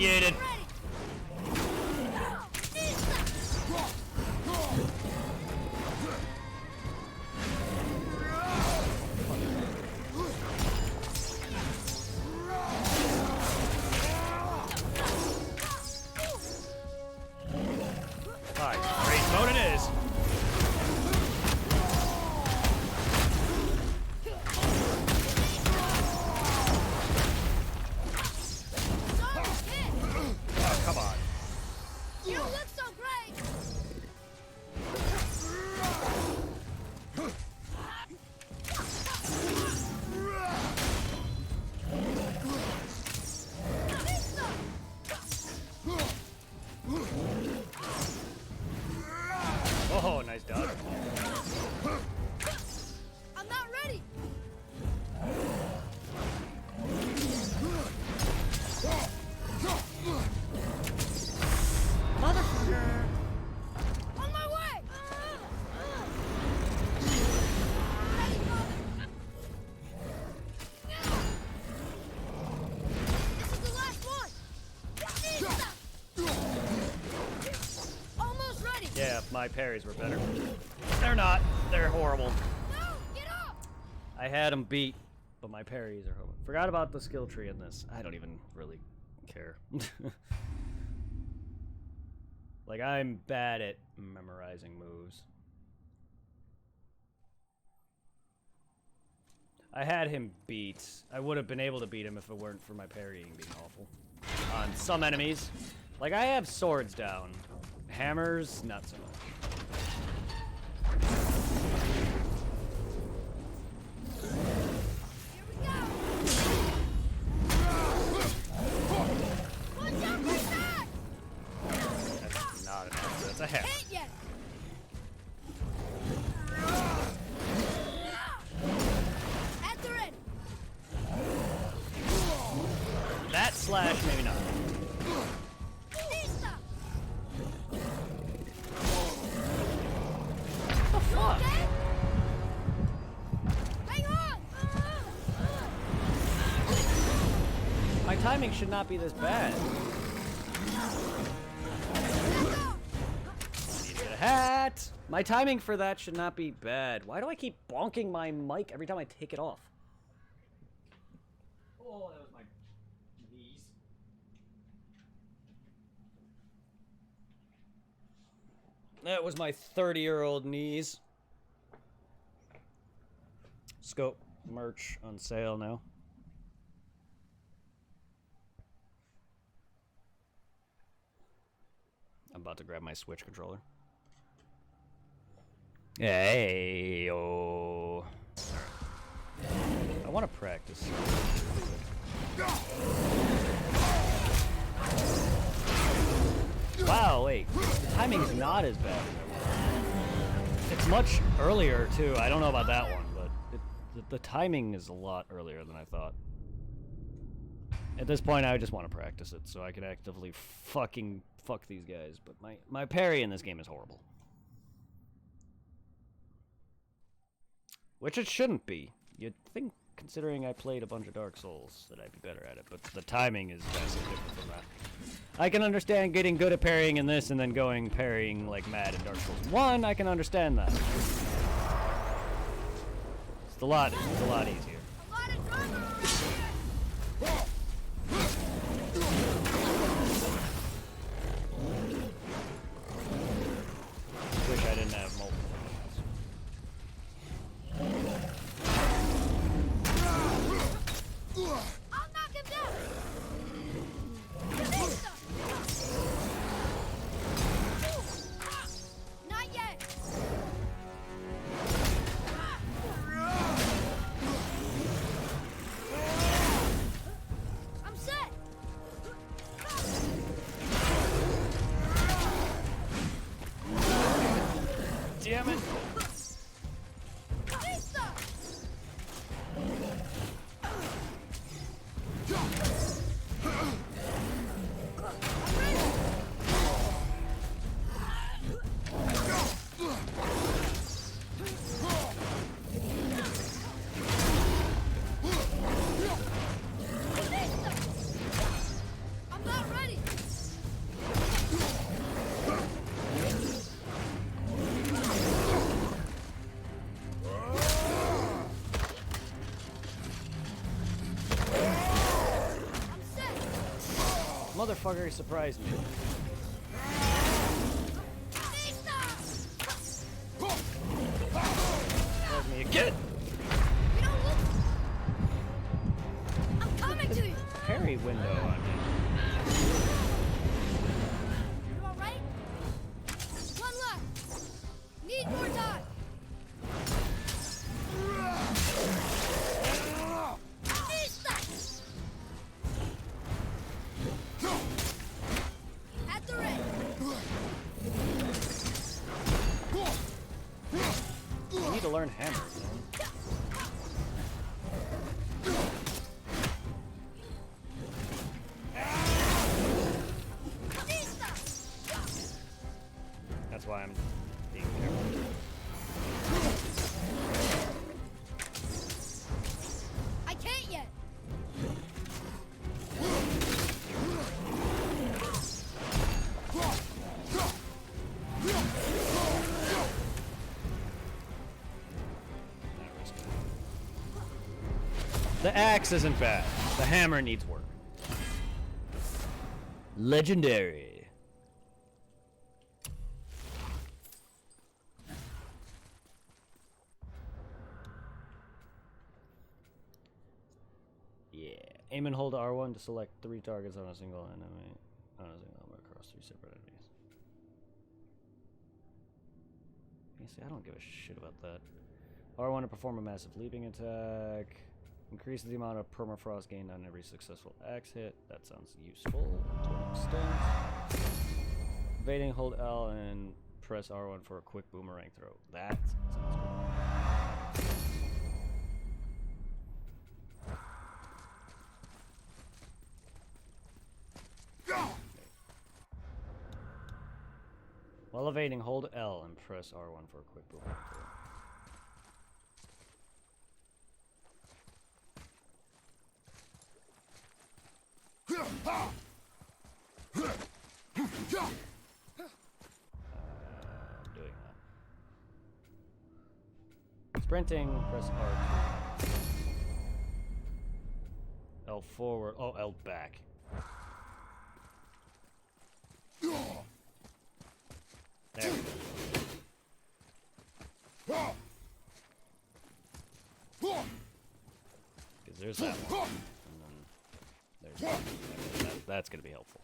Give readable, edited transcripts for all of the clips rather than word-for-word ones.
initiated. Alright, rage mode it is. Oh, come on. You look so great. Oh, nice dodge. I'm not ready. Motherfucker. On my way. This is the last one. Almost ready. Yeah, my parries were better. They're not. They're horrible. No, get up. I had them beat, but my parries are horrible. Forgot about the skill tree in this. I don't even really care. Like, I'm bad at memorizing moves. I had him beat. I would have been able to beat him if it weren't for my parrying being awful. On some enemies. Like, I have swords down. Hammers, not so much. Here we go. Watch out for that. That's not enough. That's a hammer. Hit yet. At the ready. That slash, maybe not. Lisa. What the fuck? Okay? Hang on. My timing should not be this bad. Need a hat. My timing for that should not be bad. Why do I keep bonking my mic every time I take it off? Oh, that was my knees. That was my 30-year-old knees. Scope merch on sale now. I'm about to grab my Switch controller. Hey, oh. I want to practice. Wow, wait. The timing's not as bad. It's much earlier, too. I don't know about that one, but the timing is a lot earlier than I thought. At this point, I just want to practice it so I can actively fucking fuck these guys. But my parry in this game is horrible. Which it shouldn't be. You'd think, considering I played a bunch of Dark Souls, that I'd be better at it. But the timing is vastly different from that. I can understand getting good at parrying in this and then going parrying like mad in Dark Souls 1. I can understand that. It's a lot easier. A lot of drama around here. Wish I didn't have multiple. I'll knock him down. Lisa. Not yet. motherfucker surprised me. Surprised me again! You don't look. I'm coming to you. Parry window, I mean. You all right? One left. Need more time. At the ready. I need to learn hammers, man. That's why I'm being careful. I can't yet. The axe isn't bad. The hammer needs work. Legendary. Yeah. Aim and hold R1 to select 3 targets on a single enemy. On a single enemy across 3 separate enemies. You see, I don't give a shit about that. R1 to perform a massive leaping attack. Increases the amount of permafrost gained on every successful axe hit. That sounds useful to an extent. Evading, hold L and press R1 for a quick boomerang throw. That sounds good. While evading, hold L and press R1 for a quick boomerang throw. Doing that. Sprinting, press R2. L forward. Oh, L back. There we go. Because there's that one. And then there's that. That's going to be helpful.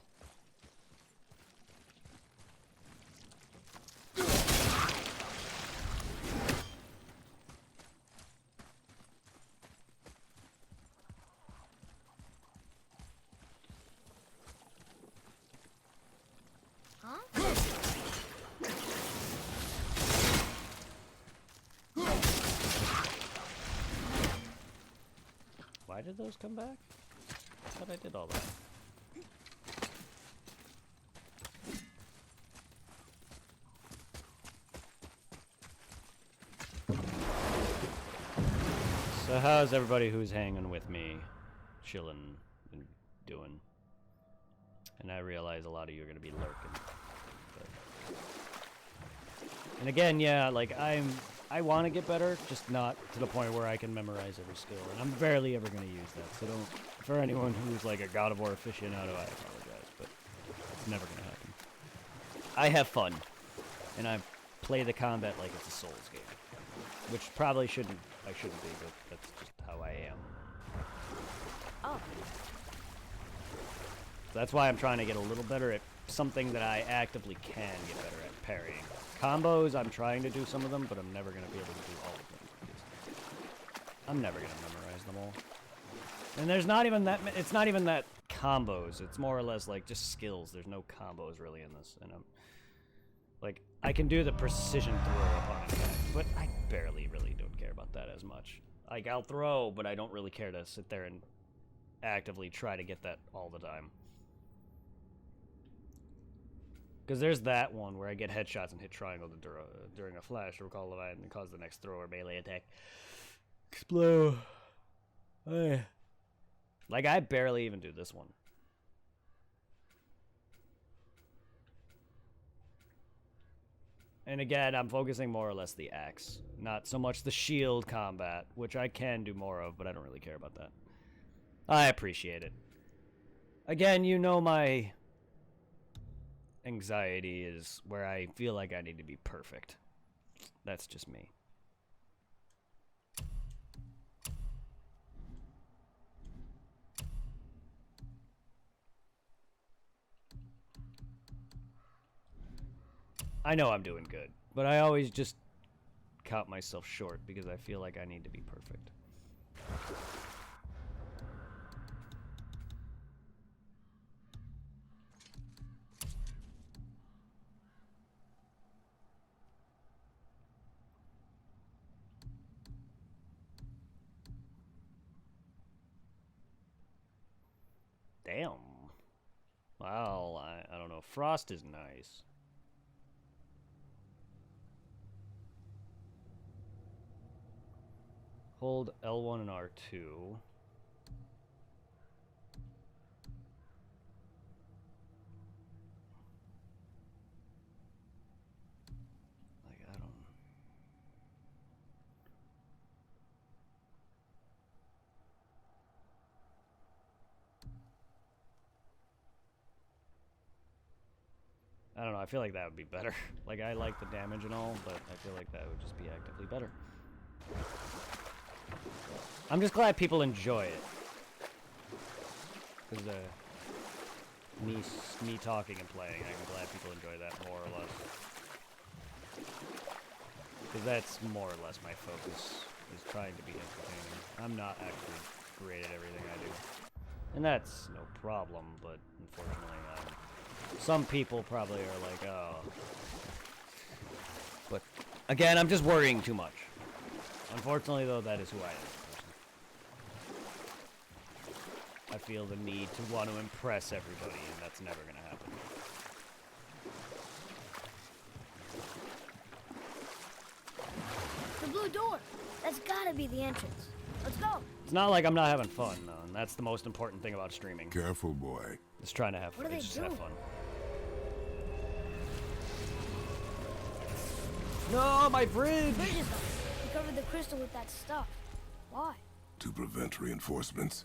Why did those come back? I thought I did all that. So how's everybody who's hanging with me, chilling and doing? And I realize a lot of you are going to be lurking. But... And again, yeah, like I want to get better, just not to the point where I can memorize every skill, and I'm barely ever going to use that, so don't, for anyone who's like a God of War aficionado, I apologize, but it's never going to happen. I have fun, and I play the combat like it's a Souls game, which probably I shouldn't be, but that's just how I am. Oh. That's why I'm trying to get a little better at something that I actively can get better at, parrying. Combos, I'm trying to do some of them, but I'm never going to be able to do all of them. I'm never going to memorize them all. And there's not even that, it's not even that combos, it's more or less like just skills. There's no combos really in this, and like, I can do the precision throw upon impact, but I barely really don't care about that as much. Like, I'll throw, but I don't really care to sit there and actively try to get that all the time. Because there's that one where I get headshots and hit triangle during a flash to recall Leviathan and cause the next throw or melee attack explode. Like, I barely even do this one. And again, I'm focusing more or less the axe. Not so much the shield combat, which I can do more of, but I don't really care about that. I appreciate it. Again, you know my anxiety is where I feel like I need to be perfect. That's just me. I know I'm doing good, but I always just cut myself short because I feel like I need to be perfect. Damn. Well, I don't know. Frost is nice. Hold L1 and R2. Like, I don't... I don't know, I feel like that would be better. Like, I like the damage and all, but I feel like that would just be actively better. I'm just glad people enjoy it. Because, me talking and playing, I'm glad people enjoy that more or less. Because that's more or less my focus, is trying to be entertaining. I'm not actually great at everything I do. And that's no problem, but unfortunately, some people probably are like, oh. But, again, I'm just worrying too much. Unfortunately, though, that is who I am as a person. I feel the need to want to impress everybody, and that's never going to happen. The blue door. That's gotta be the entrance. Let's go. It's not like I'm not having fun, though, and that's the most important thing about streaming. Careful, boy. It's trying to have fun. What are they Just have doing? fun. No, my bridge! Bridge is up. We covered the crystal with that stuff. Why? To prevent reinforcements.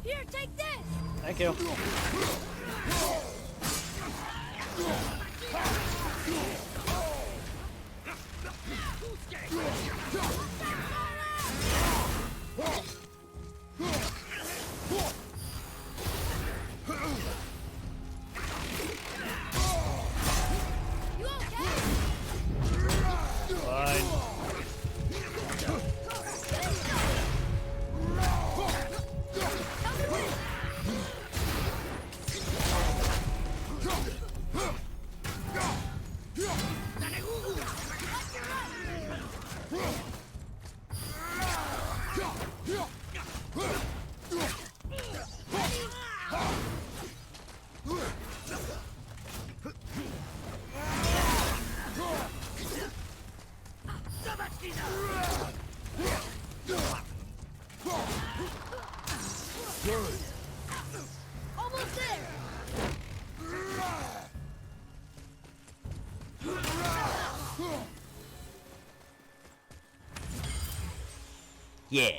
Here, take this. Thank you. You okay? Fine. Almost there. Yeah.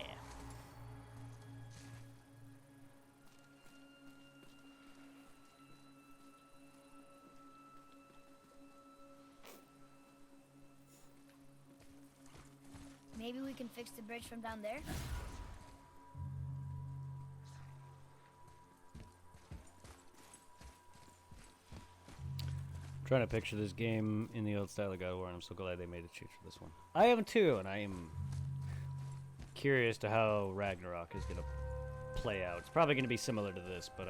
Maybe we can fix the bridge from down there? Trying to picture this game in the old style of God of War, and I'm so glad they made a change for this one. I am too, and I am curious to how Ragnarok is going to play out. It's probably going to be similar to this, but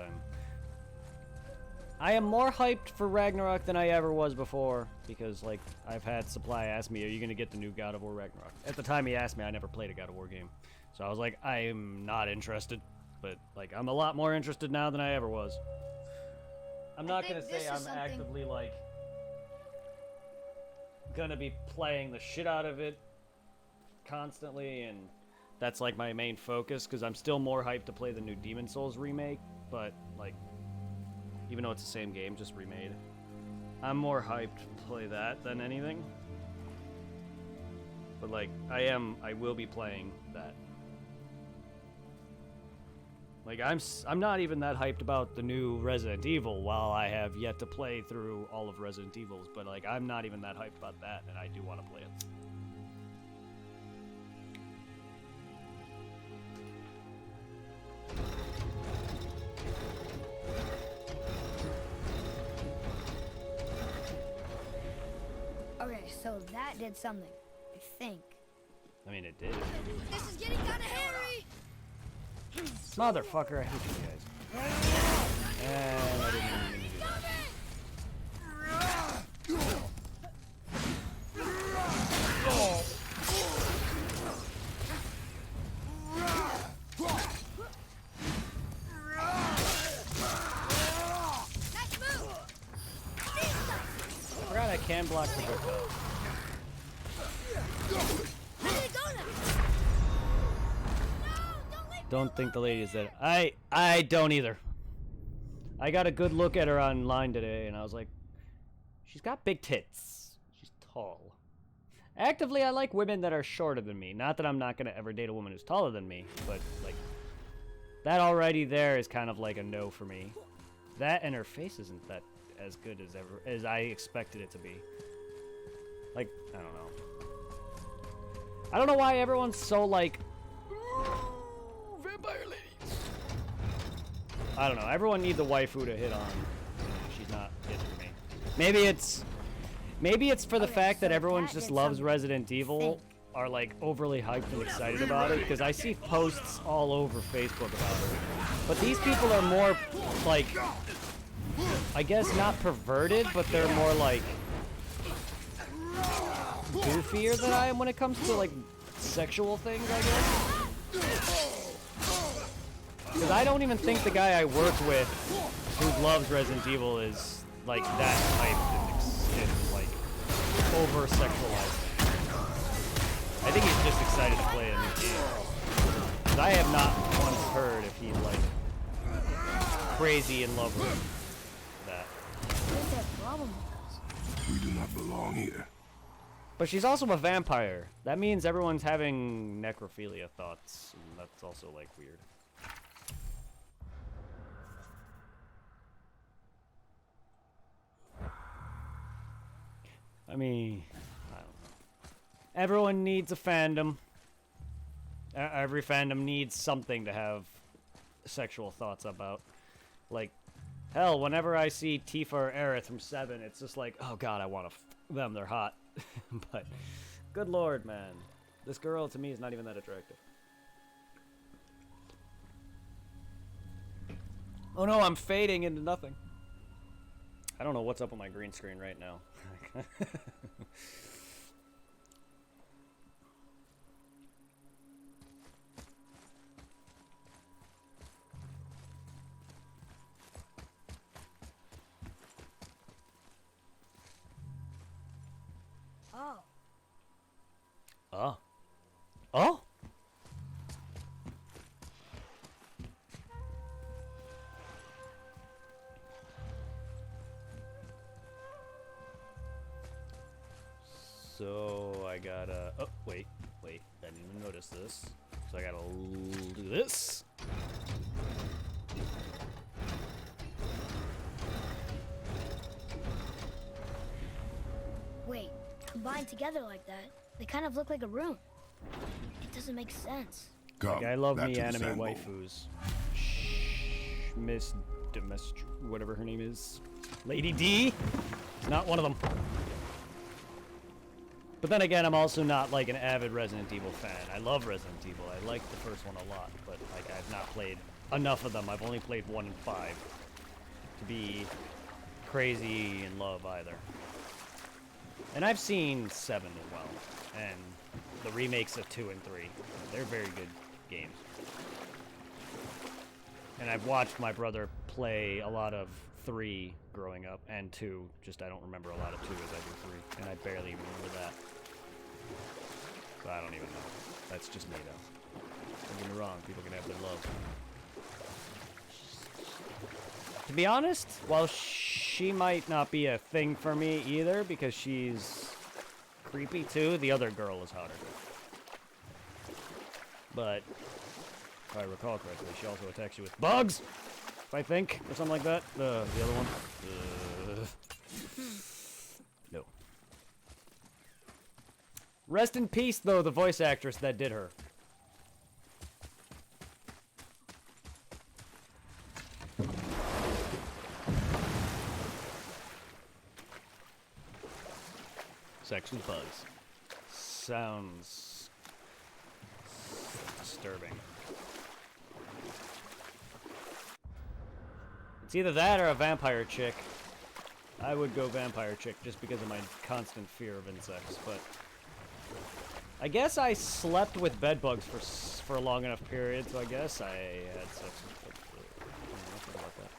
I am more hyped for Ragnarok than I ever was before, because, like, I've had Supply ask me, are you going to get the new God of War Ragnarok? At the time he asked me, I never played a God of War game. So I was like, I'm not interested, but, like, I'm a lot more interested now than I ever was. I'm not going to think say this I'm is something- actively, like, gonna be playing the shit out of it constantly, and that's like my main focus, because I'm still more hyped to play the new Demon's Souls remake, but like, even though it's the same game, just remade. I'm more hyped to play that than anything. But like, I will be playing that. Like, I'm not even that hyped about the new Resident Evil, while I have yet to play through all of Resident Evils, but like, I'm not even that hyped about that, and I do want to play it. Okay, so that did something, I think. I mean, it did. This is getting kind of hairy. Motherfucker, I hate you guys. And I didn't even mean to do that. Nice move. I forgot I can block projectiles. Where did it go now? No, don't leave. Don't think the lady is dead. I don't either. I got a good look at her online today, and I was like, she's got big tits. She's tall. Actively, I like women that are shorter than me. Not that I'm not gonna ever date a woman who's taller than me, but like, that already there is kind of like a no for me. That and her face isn't that as good as I expected it to be. Like, I don't know. I don't know why everyone's so like, vampire ladies. I don't know. Everyone needs a waifu to hit on. She's not hitting for me. Maybe it's for the Okay, fact that so everyone that just did loves something. Resident Evil, are like overly hyped and excited about it, because I see posts all over Facebook about it. But these people are more like, I guess not perverted, but they're more like goofier than I am when it comes to like sexual things, I guess. Because I don't even think the guy I work with who loves Resident Evil is like that hyped and like over sexualized. I think he's just excited to play a new game. Because I have not once heard if he's like crazy in love with that. What's their problem with us? We do not belong here. But she's also a vampire. That means everyone's having necrophilia thoughts. And that's also like weird. I mean, I don't know. Everyone needs a fandom. Every fandom needs something to have sexual thoughts about. Like, hell, whenever I see Tifa or Aerith from 7, it's just like, oh god, I want to f them, they're hot. But, good lord, man. This girl, to me, is not even that attractive. Oh no, I'm fading into nothing. I don't know what's up with my green screen right now. Oh, Oh. Oh? So I gotta. Oh, wait. I didn't even notice this. So I gotta do this. wait. Combined together like that, they kind of look like a room. It doesn't make sense. Come, Like, I love back me to the anime sandbowl. waifus. Miss Demestr, whatever her name is. Lady D? Not one of them. But then again, I'm also not like an avid Resident Evil fan. I love Resident Evil. I like the first one a lot, but like I've not played enough of them. I've only played 1 and 5 to be crazy in love either. And I've seen 7 as well, and the remakes of 2 and 3. They're very good games. And I've watched my brother play a lot of 3 growing up, and 2. Just I don't remember a lot of 2 as I do 3, and I barely remember that. So I don't even know. That's just me, though. Don't get me wrong, people can have their love. To be honest, while she might not be a thing for me either because she's creepy too. The other girl is hotter. But if I recall correctly, she also attacks you with bugs, I think, or something like that. The other one. No. Rest in peace, though, the voice actress that did her. Sex with bugs. Sounds disturbing. It's either that or a vampire chick. I would go vampire chick just because of my constant fear of insects, but I guess I slept with bedbugs for a long enough period, so I guess I had sex with bugs. I don't know nothing about that.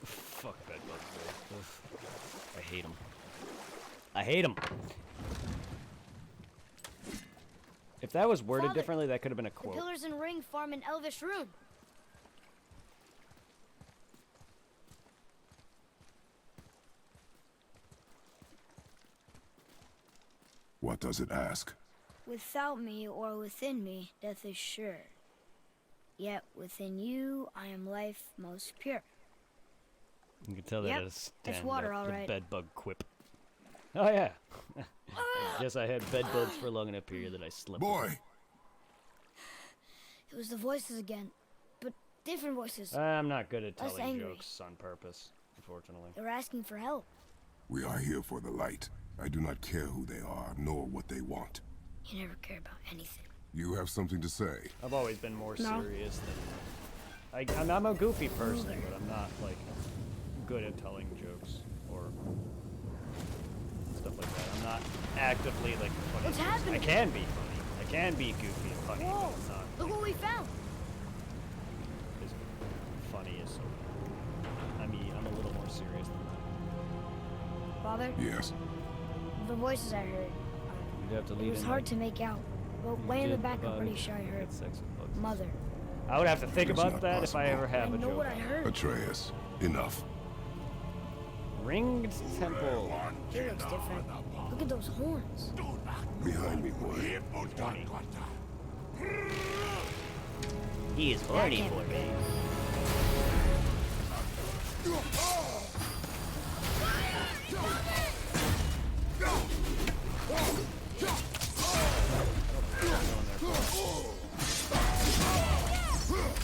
Fuck bedbugs, though. Ugh. I hate them. I hate them. If that was worded Father, differently, that could have been a The quote. pillars and ring form an elvish rune. What does it ask? Without me or within me, death is sure. Yet within you, I am life most pure. You can tell that Yep, is it's water, all right. the bedbug quip. Oh yeah. I guess I had bedbugs for a long enough period that I slept. with Boy! It was the voices again, but different voices. them. I'm not good at Less telling angry. jokes on purpose, unfortunately. They were asking for help. We are here for the light. I do not care who they are, nor what they want. You never care about anything. You have something to say? I've always been more No. serious than I'm a goofy person, but I'm not like good at telling jokes or stuff like that. I'm not actively like funny. What's person. I happening? can be funny. I can be goofy and funny, Whoa! but I'm not Look what we found. as funny as so. I mean, I'm a little more serious than that. Father, Yes. the voices I heard. You'd have to It lead was in hard like to make out, but you way in the did back, I'm about pretty sure I heard had sex with bugs. mother. I would have to think It's about not that if I possible. ever I have a know joke. what I heard. Atreus, enough. Ringed temple. He looks different. Look at those horns. Behind me, boy. He is horny can't for be me.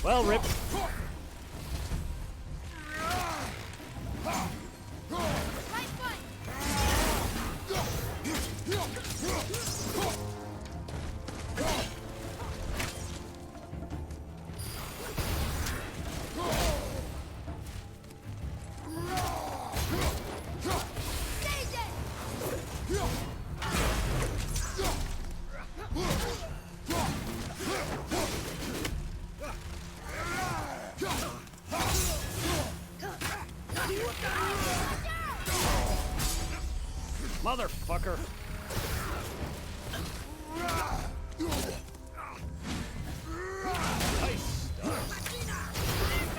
Well, Rip. Right foot. Stage it. Motherfucker. Nice stuff.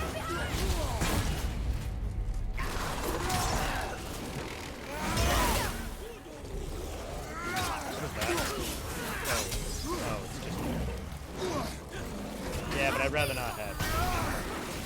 What's that? Oh, it's just... Yeah, but I'd rather not have.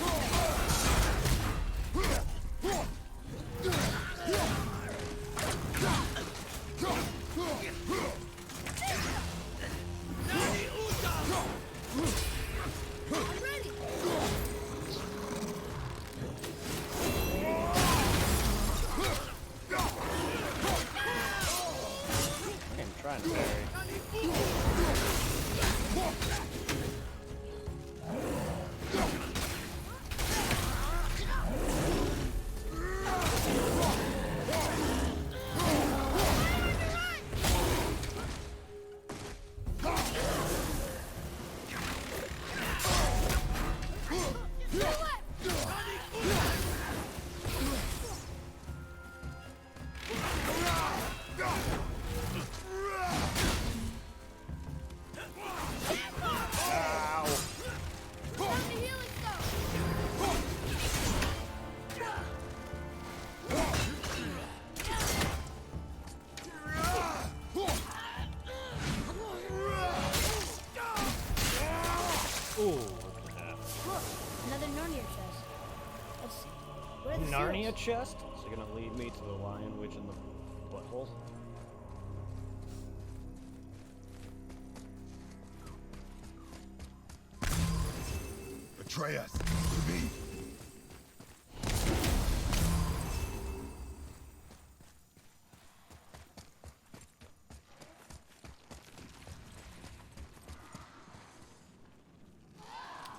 Narnia chest? Is it gonna lead me to the lion witch in the butthole? Atreus, to me.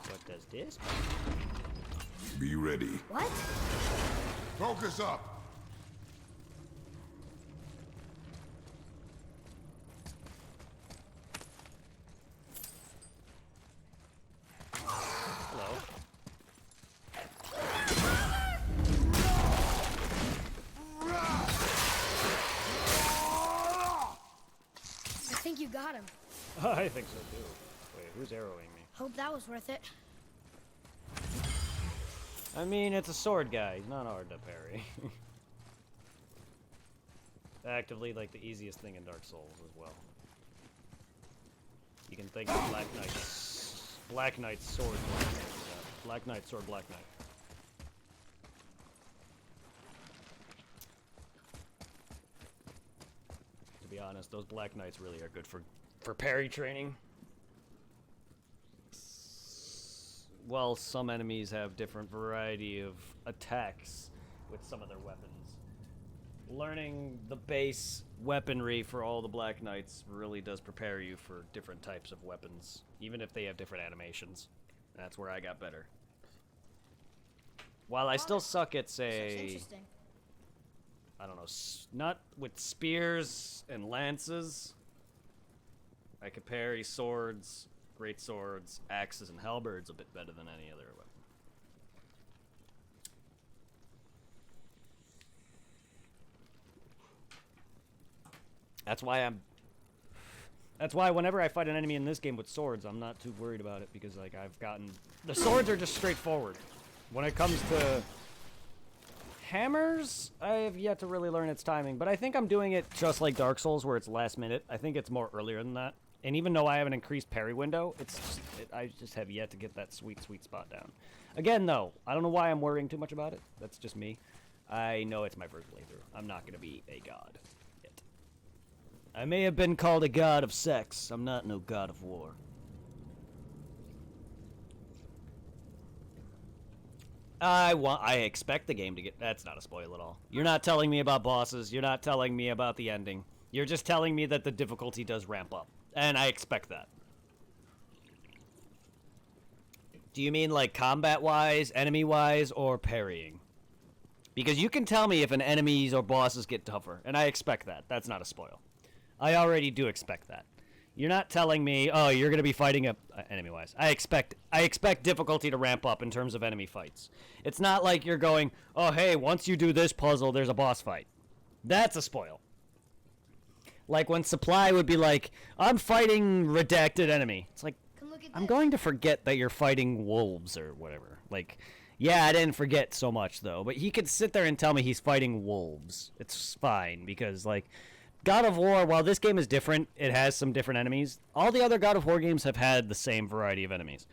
What does this? Be ready. What? Focus up. Hello. I think you got him. I think so too. Wait, who's arrowing me? Hope that was worth it. I mean, it's a sword guy. He's not hard to parry. Actively, like, the easiest thing in Dark Souls as well. You can think of Black Knight's sword. Black Knight sword, Black Knight. To be honest, those Black Knights really are good for parry training. Well, some enemies have different variety of attacks with some of their weapons. Learning the base weaponry for all the Black Knights really does prepare you for different types of weapons, even if they have different animations. That's where I got better. While I still suck at, say, I don't know, not with spears and lances. I could parry swords, great swords, axes, and halberds a bit better than any other weapon. That's why whenever I fight an enemy in this game with swords, I'm not too worried about it because, like, the swords are just straightforward. When it comes to hammers, I have yet to really learn its timing, but I think I'm doing it just like Dark Souls where it's last minute. I think it's more earlier than that. And even though I have an increased parry window, I just have yet to get that sweet spot down. Again, though, I don't know why I'm worrying too much about it. That's just me. I know it's my first playthrough. I'm not going to be a god yet. I may have been called a god of sex. I'm not no god of war. I expect the game to get... That's not a spoil at all. You're not telling me about bosses. You're not telling me about the ending. You're just telling me that the difficulty does ramp up. And I expect that. Do you mean like combat-wise, enemy-wise, or parrying? Because you can tell me if an enemies or bosses get tougher, and I expect that. That's not a spoil. I already do expect that. You're not telling me, oh, you're going to be fighting enemy-wise. I expect difficulty to ramp up in terms of enemy fights. It's not like you're going, oh, hey, once you do this puzzle, there's a boss fight. That's a spoil. Like when Supply would be like, I'm fighting redacted enemy. It's like, I'm going to forget that you're fighting wolves or whatever. Like, yeah, I didn't forget so much, though. But he could sit there and tell me he's fighting wolves. It's fine, because, like, God of War, while this game is different, it has some different enemies. All the other God of War games have had the same variety of enemies.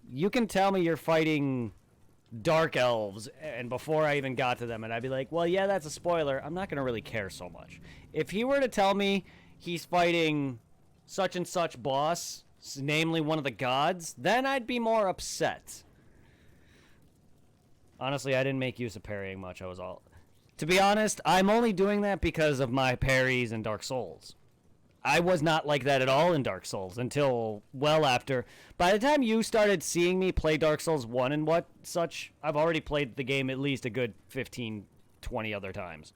You can tell me you're fighting dark elves, and before I even got to them, and I'd be like, well, yeah, that's a spoiler. I'm not going to really care so much. If he were to tell me he's fighting such and such boss, namely one of the gods, then I'd be more upset. Honestly, I didn't make use of parrying much. To be honest, I'm only doing that because of my parries in Dark Souls. I was not like that at all in Dark Souls until well after. By the time you started seeing me play Dark Souls 1 and what such, I've already played the game at least a good 15, 20 other times.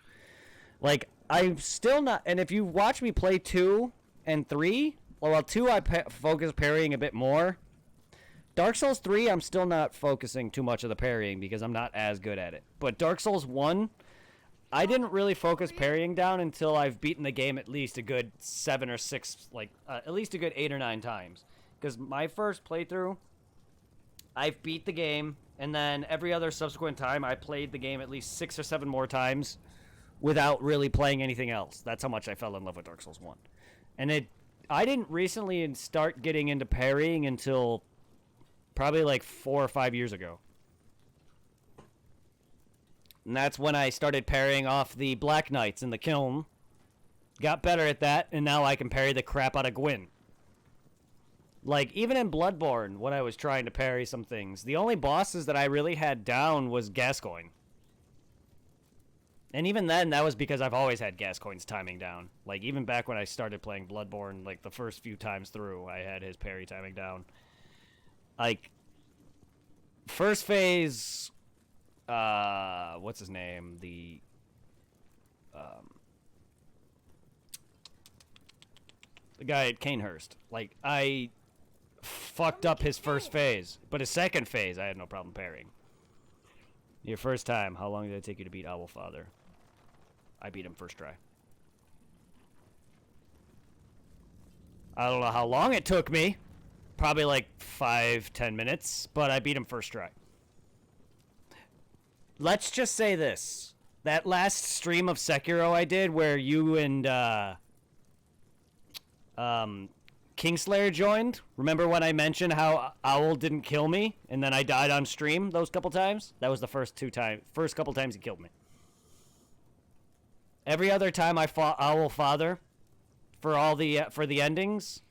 Like, I'm still not... And if you watch me play 2 and 3, well, 2 I focus parrying a bit more. Dark Souls 3, I'm still not focusing too much of the parrying because I'm not as good at it. But Dark Souls 1... I didn't really focus parrying down until I've beaten the game at least a good 7 or 6, like, at least a good 8 or 9 times. Because my first playthrough, I've beat the game, and then every other subsequent time, I played the game at least 6 or 7 more times without really playing anything else. That's how much I fell in love with Dark Souls 1. And I didn't recently start getting into parrying until probably like 4 or 5 years ago. And that's when I started parrying off the Black Knights in the kiln. Got better at that, and now I can parry the crap out of Gwyn. Like, even in Bloodborne, when I was trying to parry some things, the only bosses that I really had down was Gascoigne. And even then, that was because I've always had Gascoigne's timing down. Like, even back when I started playing Bloodborne, like, the first few times through, I had his parry timing down. Like, first phase, what's his name? The guy at Canehurst. Like, I fucked up his first phase, but his second phase, I had no problem parrying. Your first time, how long did it take you to beat Owlfather? I beat him first try. I don't know how long it took me. Probably like 5-10 minutes, but I beat him first try. Let's just say this. That last stream of Sekiro I did where you and Kingslayer joined. Remember when I mentioned how Owl didn't kill me and then I died on stream those couple times? That was the first couple times he killed me. Every other time I fought Owlfather for the endings,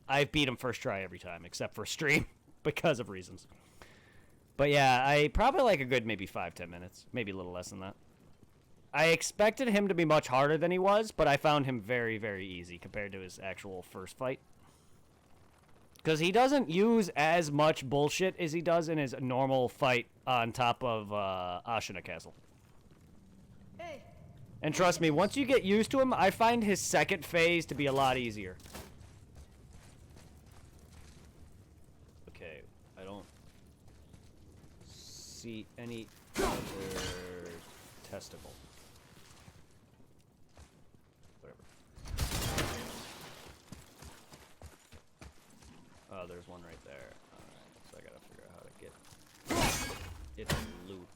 I beat him first try every time except for stream because of reasons. But yeah, I probably like a good maybe 5-10 minutes, maybe a little less than that. I expected him to be much harder than he was, but I found him very, very easy compared to his actual first fight. Because he doesn't use as much bullshit as he does in his normal fight on top of Ashina Castle. Hey. And trust me, once you get used to him, I find his second phase to be a lot easier. Okay, I don't see any other testicle. Oh, there's one right there. Alright, so I gotta figure out how to get it to loop.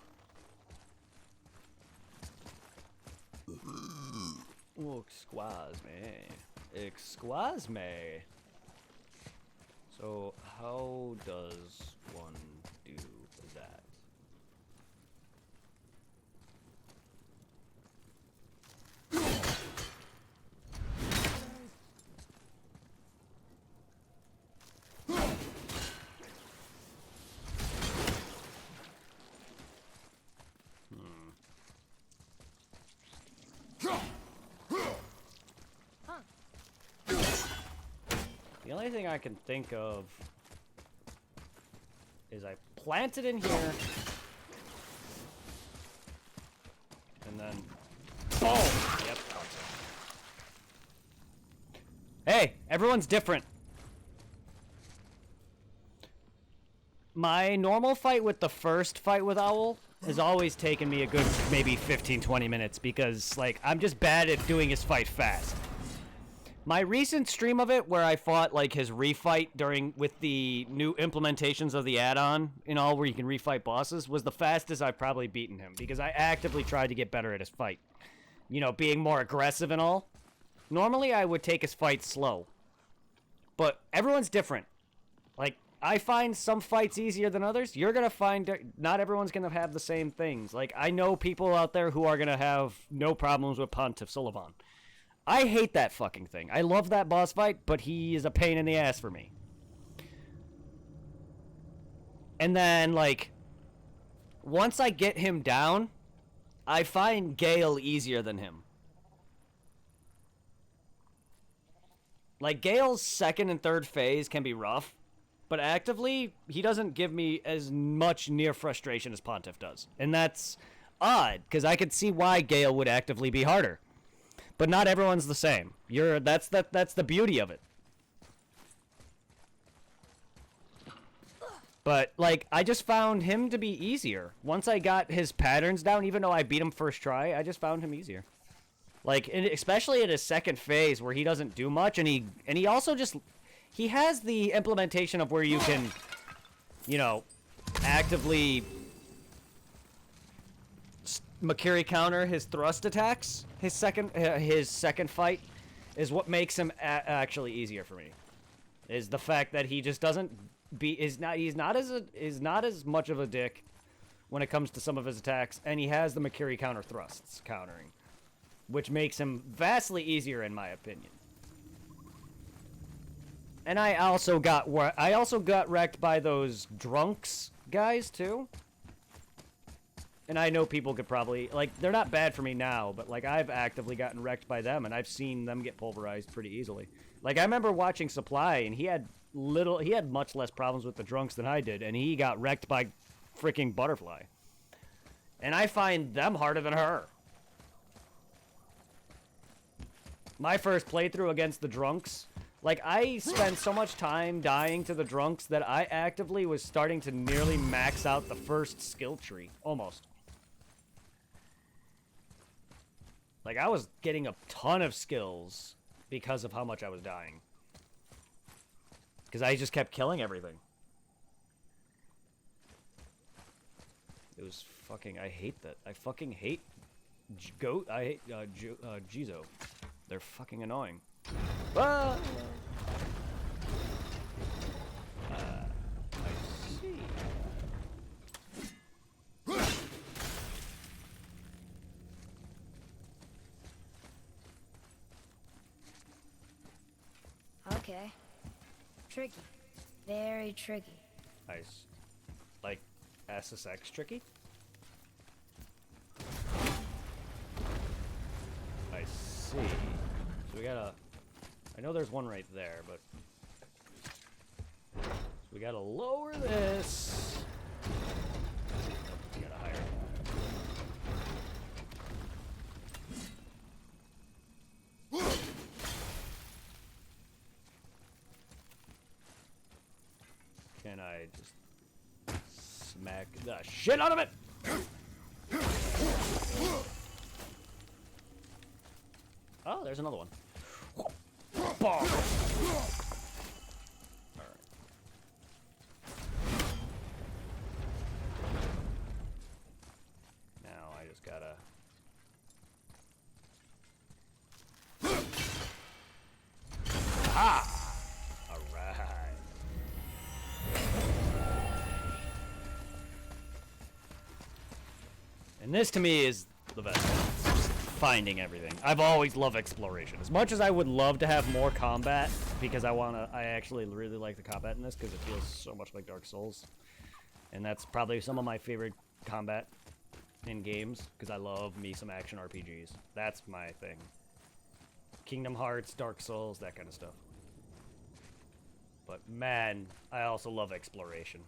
Oh, excuse me. Excuse me. So, how does one do that? The only thing I can think of is I plant it in here, and then boom! Yep. Hey, everyone's different. My normal fight with the first fight with Owl has always taken me a good maybe 15-20 minutes because, like, I'm just bad at doing his fight fast. My recent stream of it, where I fought like his refight with the new implementations of the add-on, where you can refight bosses, was the fastest I've probably beaten him because I actively tried to get better at his fight. Being more aggressive and all. Normally, I would take his fight slow, but everyone's different. Like, I find some fights easier than others. You're gonna find not everyone's gonna have the same things. Like, I know people out there who are gonna have no problems with Pontiff Sulyvahn. I hate that fucking thing. I love that boss fight, but he is a pain in the ass for me. And then, like, once I get him down, I find Gale easier than him. Like, Gale's second and third phase can be rough, but actively, he doesn't give me as much near frustration as Pontiff does. And that's odd, because I could see why Gale would actively be harder. But not everyone's the same. That's the beauty of it. But, like, I just found him to be easier. Once I got his patterns down, even though I beat him first try, I just found him easier. Like, especially in his second phase where he doesn't do much, and he also just... He has the implementation of where you can, actively... Makiri counter his thrust attacks. His second fight is what makes him actually easier for me. Is the fact that he just doesn't he's not as much of a dick when it comes to some of his attacks, and he has the Makiri counter thrusts countering, which makes him vastly easier in my opinion. And I also got wrecked by those drunks guys too. And I know people could probably, like, they're not bad for me now, but, like, I've actively gotten wrecked by them, and I've seen them get pulverized pretty easily. Like, I remember watching Supply, and he had much less problems with the drunks than I did, and he got wrecked by freaking Butterfly. And I find them harder than her. My first playthrough against the drunks, like, I spent so much time dying to the drunks that I actively was starting to nearly max out the first skill tree. Almost. Like, I was getting a ton of skills because of how much I was dying. Because I just kept killing everything. It was fucking... I hate that. I fucking hate... I hate Jizo. They're fucking annoying. Ah! I see. Okay. Tricky. Very tricky. Nice. Like, SSX tricky? I see. So we gotta... I know there's one right there, but... So we gotta lower this. We gotta higher. Can I just smack the shit out of it? Oh, there's another one. Alright. Now I just gotta... Ah! Alright. And this to me is the best one. Finding everything. I've always loved exploration. As much as I would love to have more combat, because I actually really like the combat in this, because it feels so much like Dark Souls. And that's probably some of my favorite combat in games, because I love me some action RPGs. That's my thing. Kingdom Hearts, Dark Souls, that kind of stuff. But man, I also love exploration.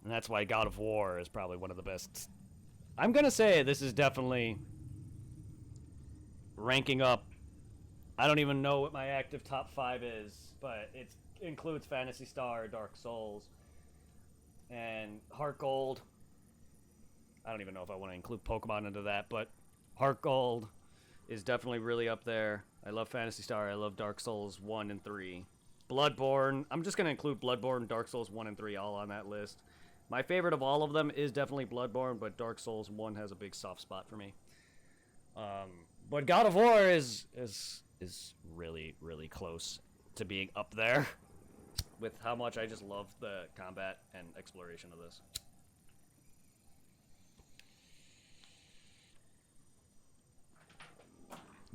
And that's why God of War is probably one of the best. I'm gonna say this is definitely ranking up. I don't even know what my active top 5 is, but it includes Phantasy Star, Dark Souls, and Heart Gold. I don't even know if I want to include Pokemon into that, but Heart Gold is definitely really up there. I love Phantasy Star. I love Dark Souls 1 and 3. Bloodborne. I'm just gonna include Bloodborne, Dark Souls 1 and 3 all on that list. My favorite of all of them is definitely Bloodborne, but Dark Souls 1 has a big soft spot for me. But God of War is really, really close to being up there with how much I just love the combat and exploration of this.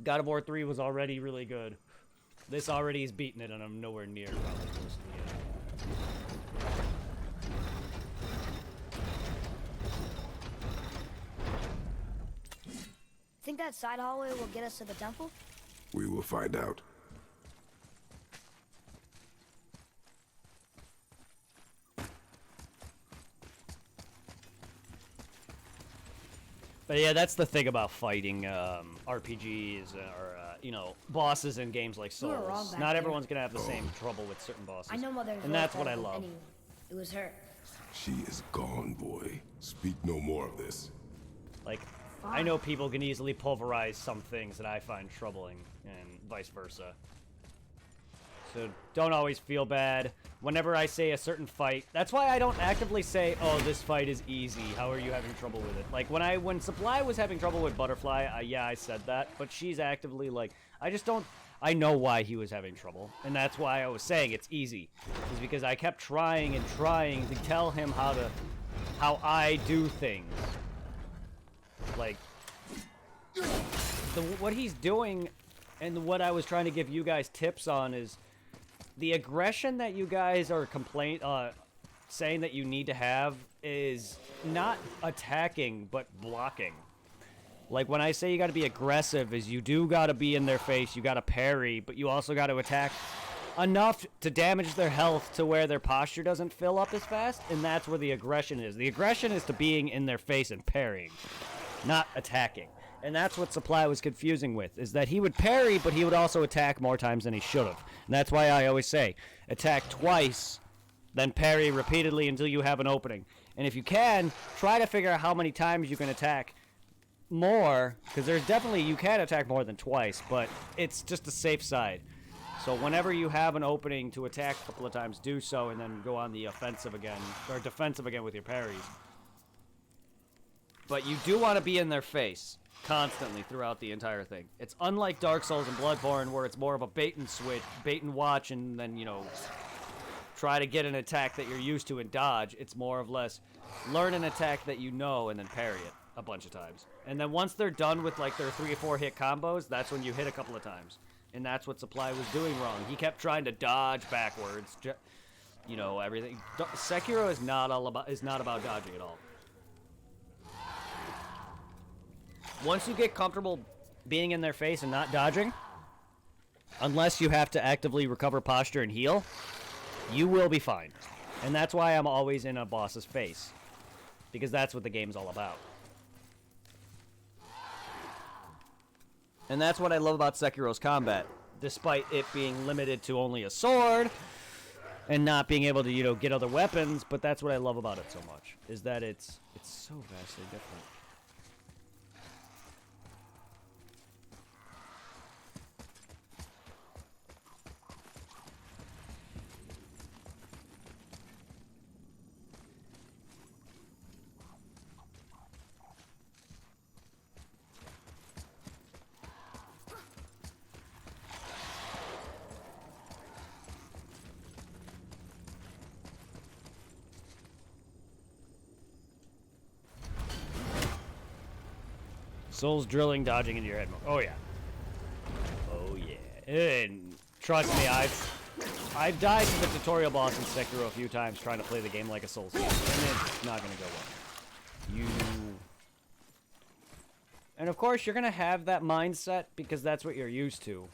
God of War 3 was already really good. This already is beating it, and I'm nowhere near probably close to the end. Think that side hallway will get us to the temple? We will find out. But yeah, that's the thing about fighting RPGs or you know, bosses in games like You were wrong Souls. back Not there. everyone's gonna have the same trouble with certain bosses. I know Mother's and that's what I love. Anyone. It was her. She is gone, boy. Speak no more of this. Like, I know people can easily pulverize some things that I find troubling, and vice versa. So don't always feel bad. Whenever I say a certain fight, that's why I don't actively say, oh, this fight is easy. How are you having trouble with it? Like, when Supply was having trouble with Butterfly, yeah, I said that. But she's actively, like, I just don't... I know why he was having trouble, and that's why I was saying it's easy, is because I kept trying and trying to tell him how I do things. Like, what he's doing, and what I was trying to give you guys tips on is the aggression that you guys are saying that you need to have is not attacking, but blocking. Like, when I say you got to be aggressive, is you do got to be in their face, you got to parry, but you also got to attack enough to damage their health to where their posture doesn't fill up as fast, and that's where the aggression is. The aggression is to being in their face and parrying, not attacking. And that's what Supply was confusing with, is that he would parry, but he would also attack more times than he should have. And that's why I always say, attack twice, then parry repeatedly until you have an opening. And if you can, try to figure out how many times you can attack more, because there's definitely, you can attack more than twice, but it's just a safe side. So whenever you have an opening to attack a couple of times, do so, and then go on the offensive again, or defensive again with your parries. But you do want to be in their face constantly throughout the entire thing. It's unlike Dark Souls and Bloodborne, where it's more of a bait and switch, bait and watch, and then, you know, try to get an attack that you're used to and dodge. It's more or less learn an attack that you know and then parry it a bunch of times. And then once they're done with like their 3 or 4 hit combos, that's when you hit a couple of times. And that's what Supply was doing wrong. He kept trying to dodge backwards, you know, everything. Sekiro is not about dodging at all. Once you get comfortable being in their face and not dodging, unless you have to actively recover posture and heal, you will be fine. And that's why I'm always in a boss's face, because that's what the game's all about. And that's what I love about Sekiro's combat, despite it being limited to only a sword and not being able to, you know, get other weapons. But that's what I love about it so much, is that it's so vastly different. Souls drilling, dodging into your head. Oh yeah. Oh yeah. And trust me, I've died to the tutorial boss in Sekiro a few times trying to play the game like a Souls game, and it's not gonna go well. And of course, you're gonna have that mindset because that's what you're used to.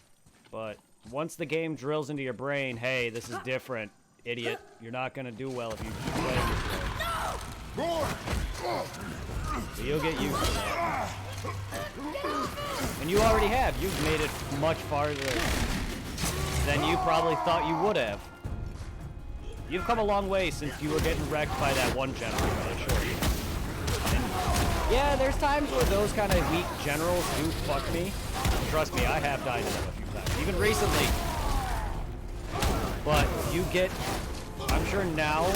But once the game drills into your brain, hey, this is different, idiot. You're not gonna do well if you keep playing this way. So you'll get used to that. And you already have. You've made it much farther than you probably thought you would have. You've come a long way since you were getting wrecked by that one general, I assure you. And yeah, there's times where those kind of weak generals do fuck me. Trust me, I have died to them a few times, even recently. But you get, I'm sure now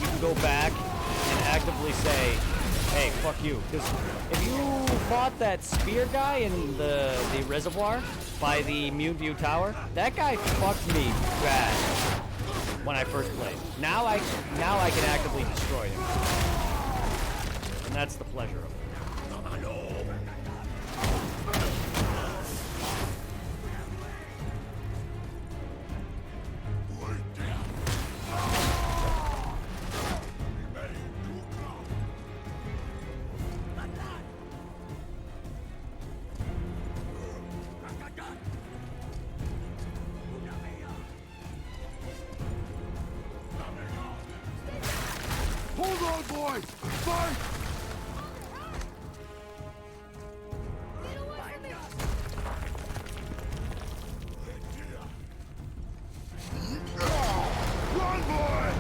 you can go back and actively say, hey, fuck you. Because if you fought that spear guy in the reservoir by the Moonview Tower, that guy fucked me bad when I first played. Now I can actively destroy him. And that's the pleasure of it. Hold on, boys! Fight! Run, boy!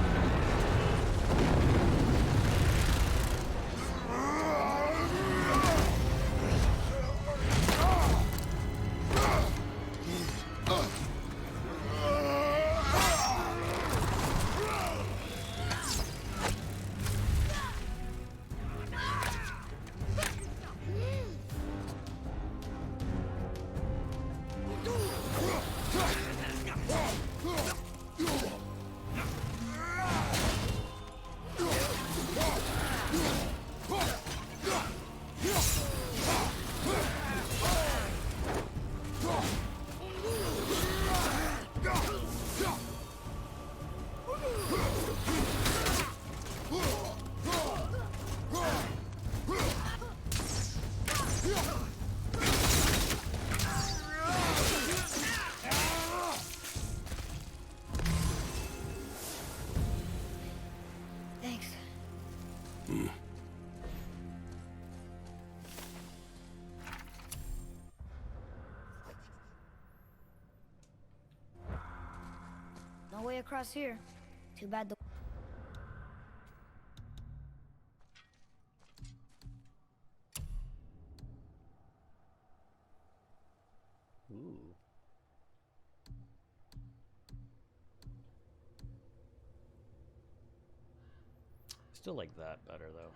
No way across here. Too bad the... Ooh. Still like that better though.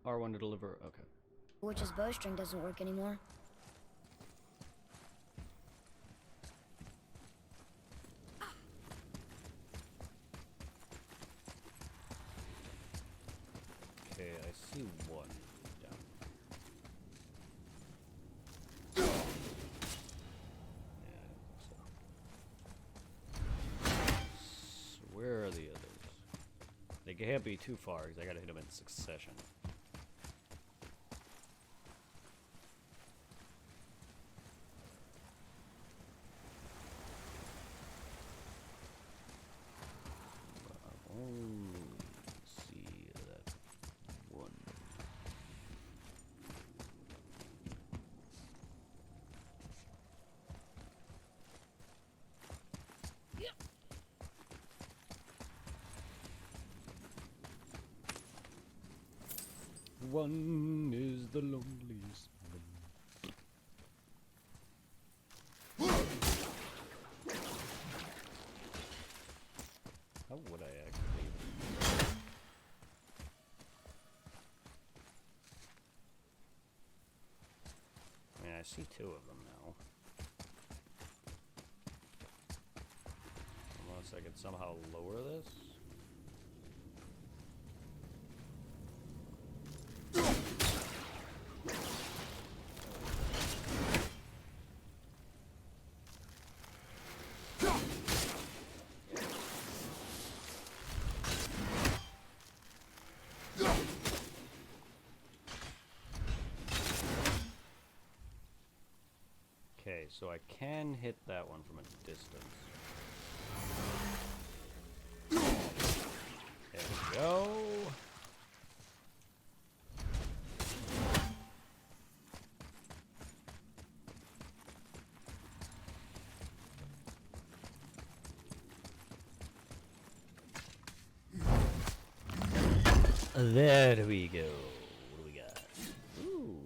R1 to deliver. Okay. Witch's bowstring doesn't work anymore. Okay, I see one down. Yeah, I don't think so. So where are the others? They can't be too far because I gotta hit them in succession. Only see that one. One is the loneliest. How would I activate it? I mean, I see two of them now. Unless I could somehow lower this. Okay, so I can hit that one from a distance. There we go. There we go. What do we got? Ooh.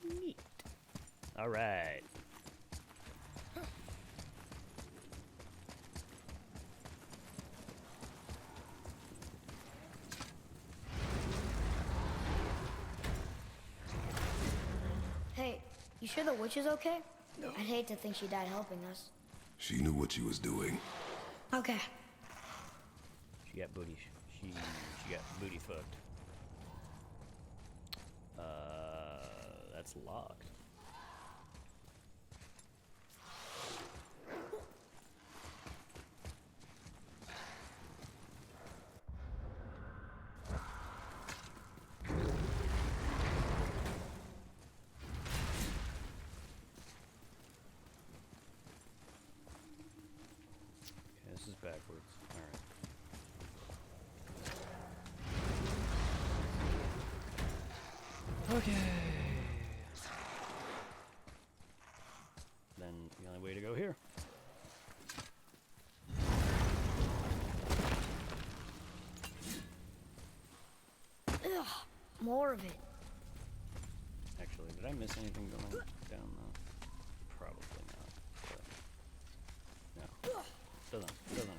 Neat. Alright. Hey, you sure the witch is okay? No. I'd hate to think she died helping us. She knew what she was doing. Okay. She got booty. She got booty fucked. That's locked. Okay, this is backwards. All right. Okay. Then the only way to go here. Ugh, more of it. Actually, did I miss anything going down though? Probably not. But no. Doesn't hurt.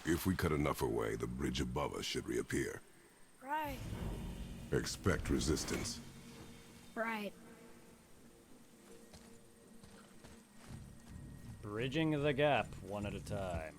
If we cut enough away, the bridge above us should reappear. Right. Expect resistance. Right. Bridging the gap one at a time.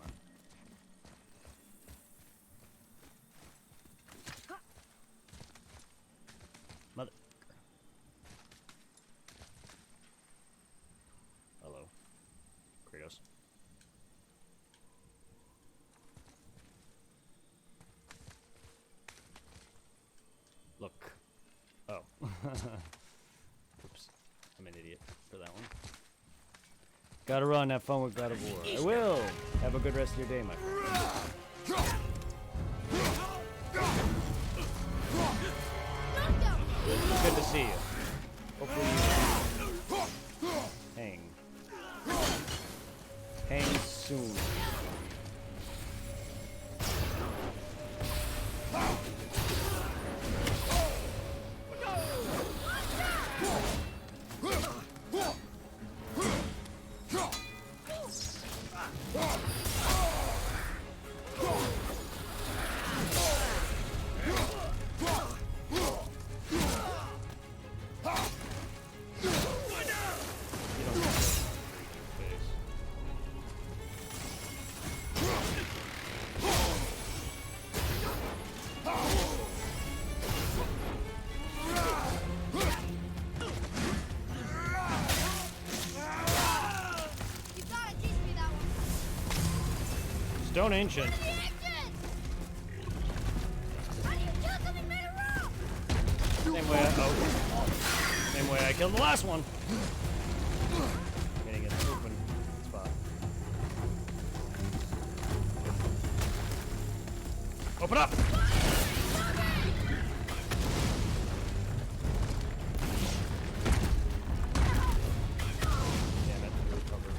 Oops. I'm an idiot for that one. Gotta run, have fun with God of War. I will! Have a good rest of your day, my friend. Good to see you. Hopefully you hang. Hang soon. Stone Ancient. Same way I killed the last one. Getting it open spot. Open up! Damn it, recover.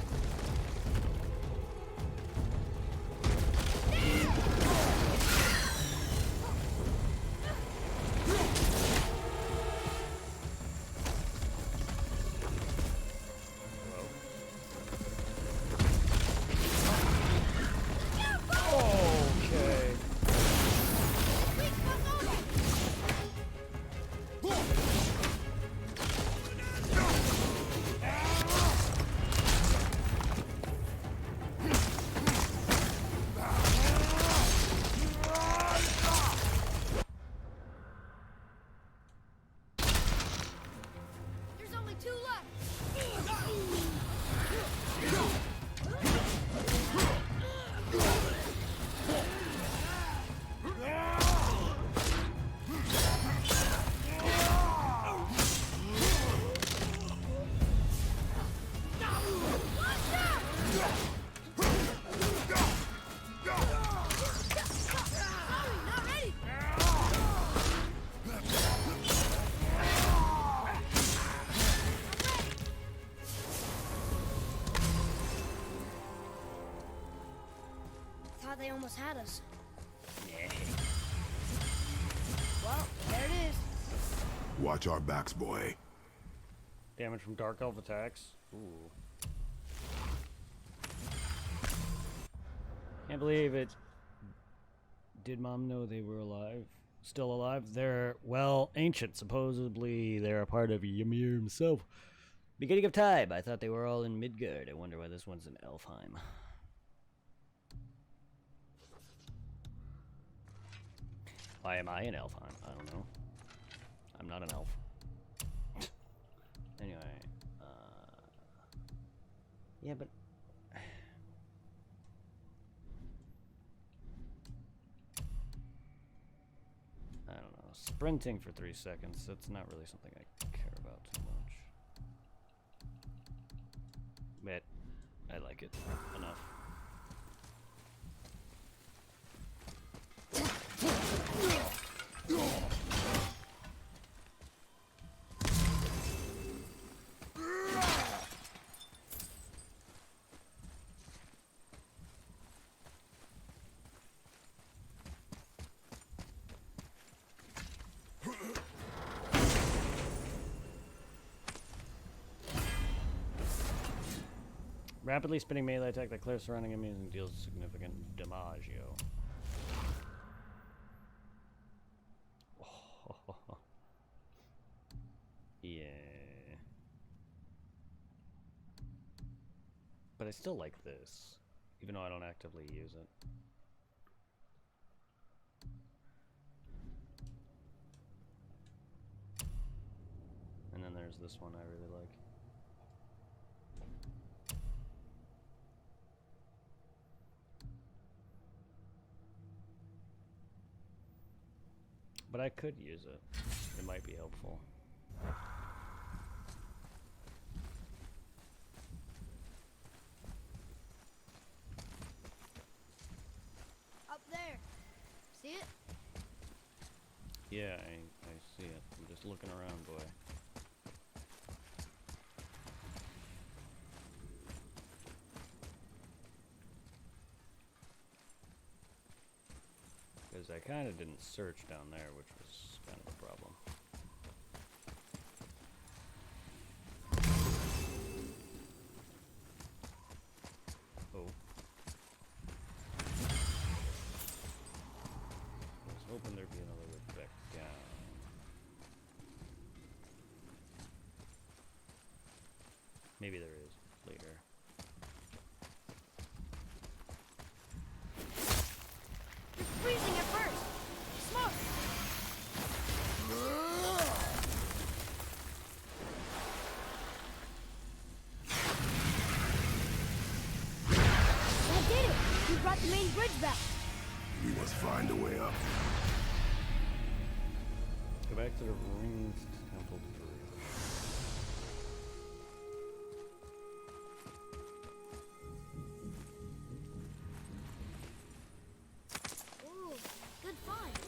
They almost had us. Yeah. Well, there it is. Watch our backs, boy. Damage from Dark Elf attacks. Ooh. Can't believe it. Did Mom know they were alive? Still alive? They're, well, ancient. Supposedly they're a part of Ymir himself. Beginning of time. I thought they were all in Midgard. I wonder why this one's in Elfheim. Why am I in Elfheim? I don't know. I'm not an elf. Anyway, yeah, but I don't know. Sprinting for 3 seconds, that's not really something I care about too much. But I like it enough. Rapidly spinning melee attack that clears surrounding enemies and deals significant damage. Yeah. But I still like this, even though I don't actively use it. And then there's this one I really like. But I could use it. It might be helpful. Up there. See it? Yeah, I see it. I'm just looking around, boy. Because I kind of didn't search down there, which was kind of a problem. Oh. I was hoping there'd be another way back down. Maybe there is later. You're freezing at first. Smoke! That did it! We brought the main bridge back. We must find a way up. Go back to the ruined temple bridge. Ooh, good find.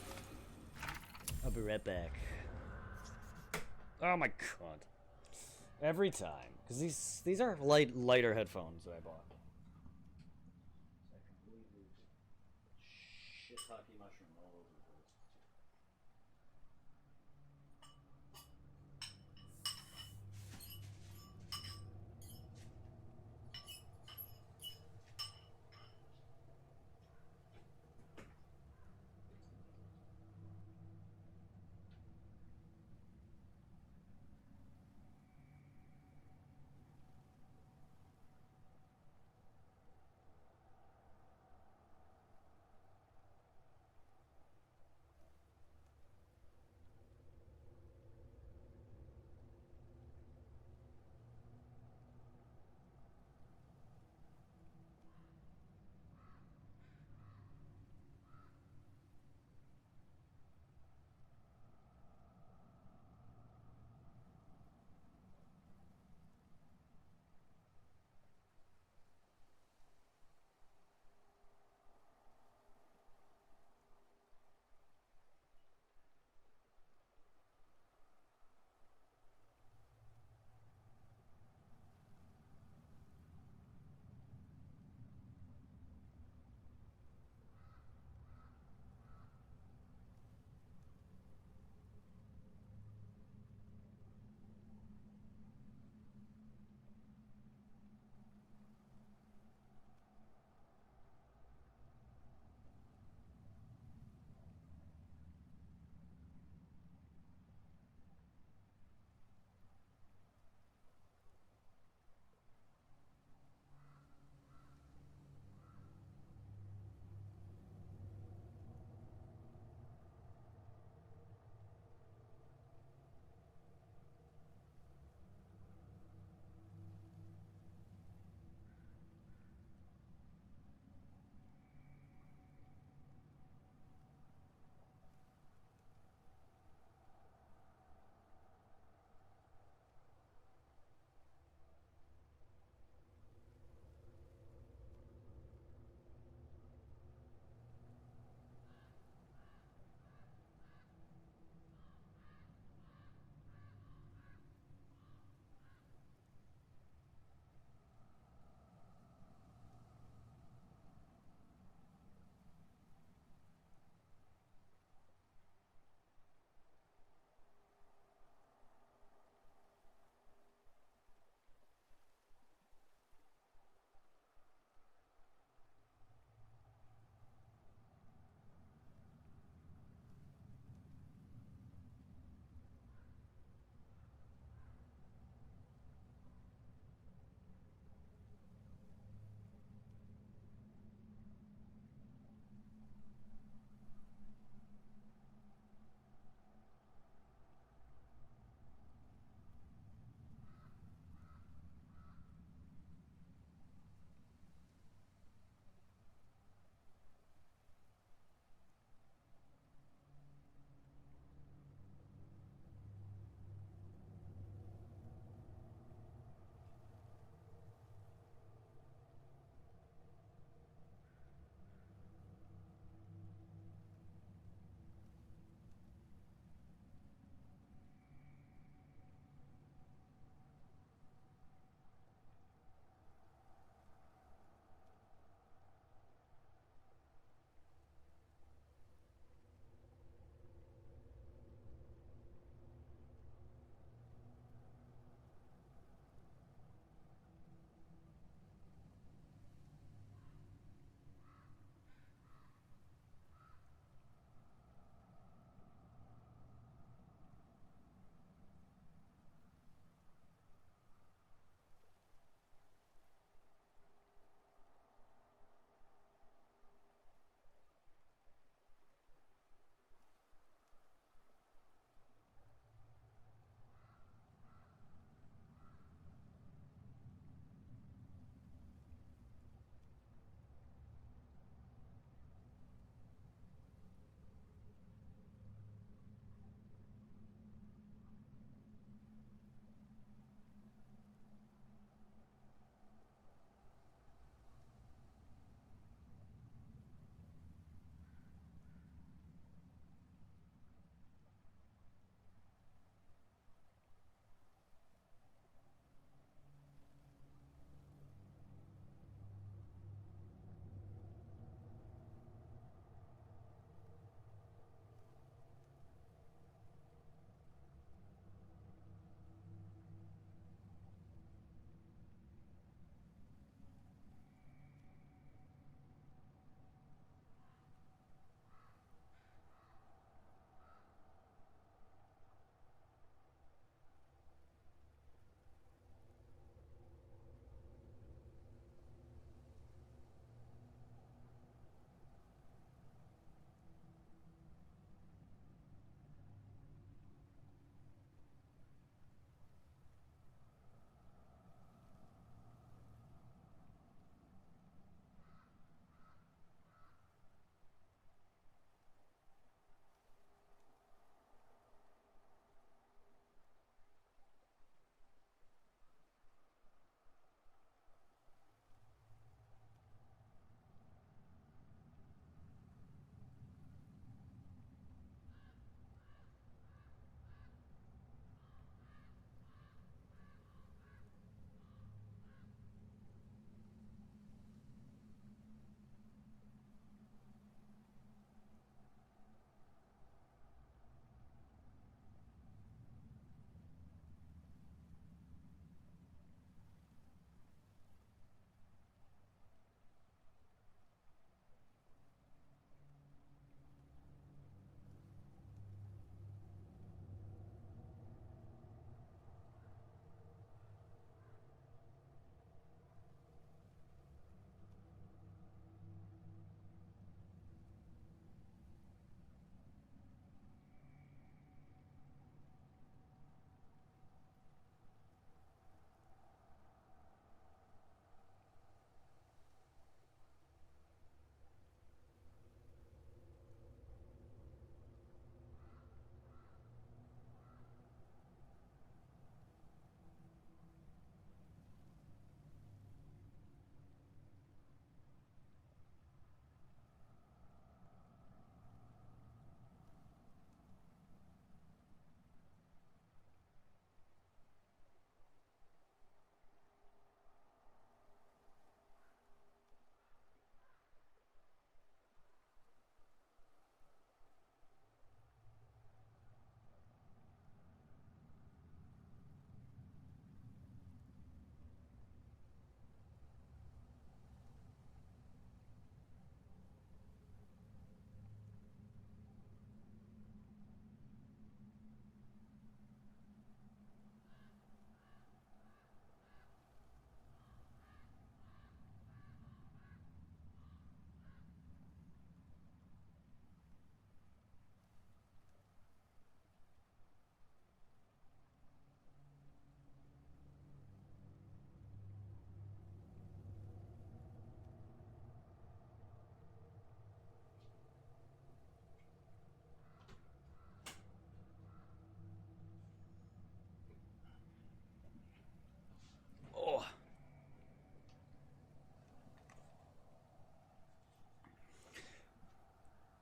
I'll be right back. Oh my god. Every time. Because these are lighter headphones that I bought. I completely shiitake mushroom all over the place.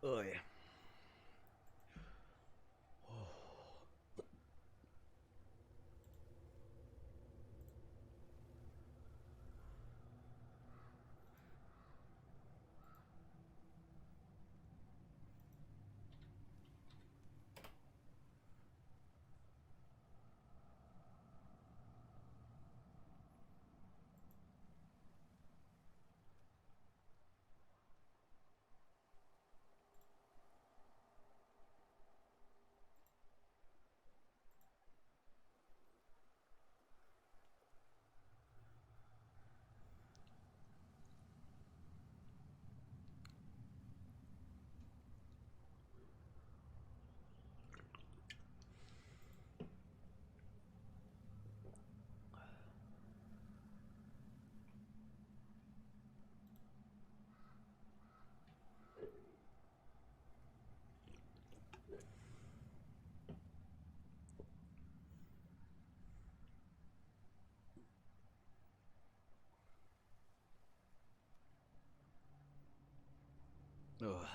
Oh yeah. Ugh.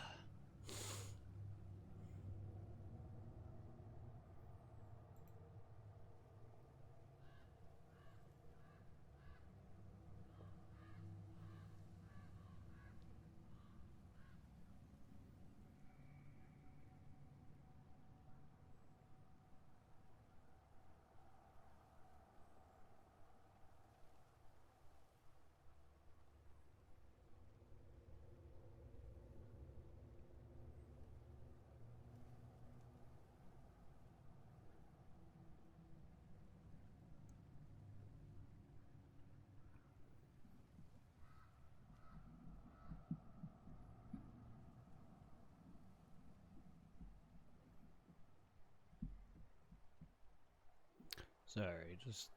Sorry, just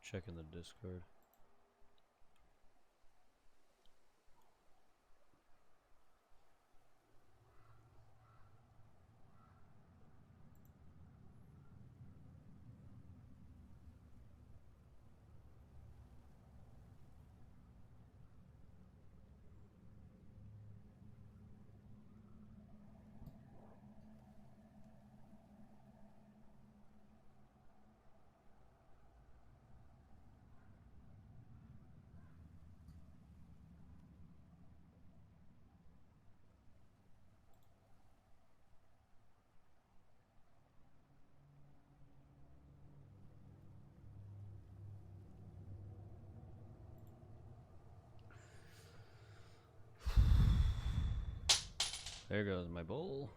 checking the Discord. There goes my bowl.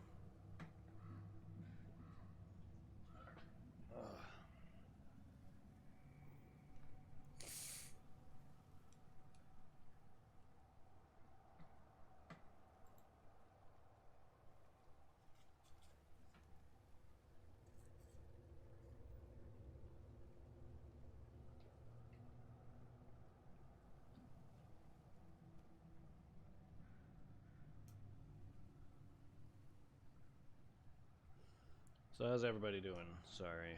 So how's everybody doing? Sorry.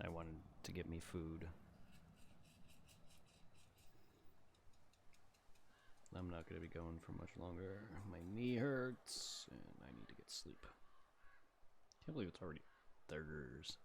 I wanted to get me food. I'm not going to be going for much longer. My knee hurts, and I need to get sleep. Can't believe it's already Thursday.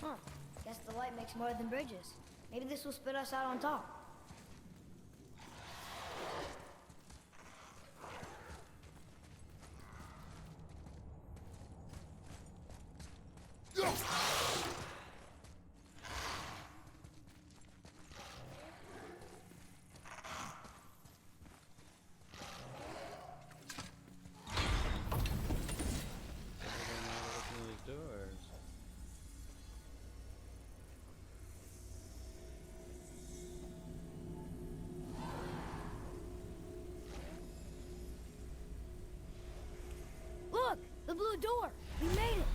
Huh. Guess the light makes more than bridges. Maybe this will spit us out on top. door! We made it!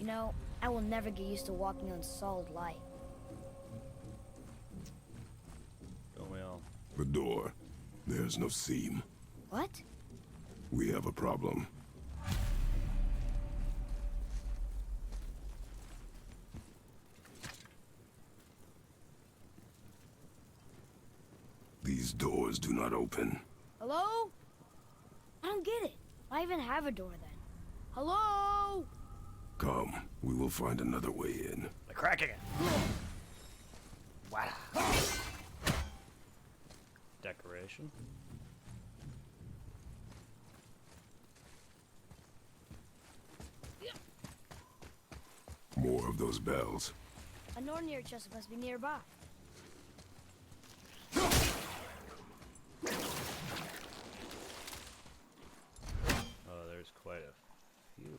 You know, I will never get used to walking on solid light. Don't we all? The door. There's no seam. What? We have a problem. These doors do not open. Hello? I don't get it. Why even have a door then? Hello? Come, we will find another way in. They're cracking it. Wow. Decoration. More of those bells. A Nornir chest must be nearby. Oh, there's quite a few.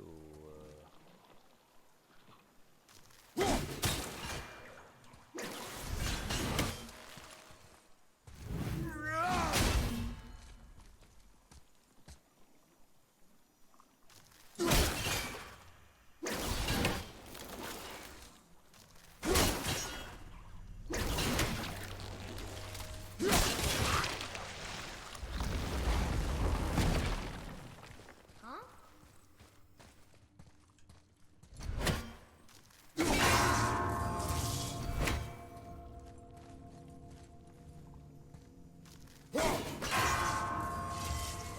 Huh?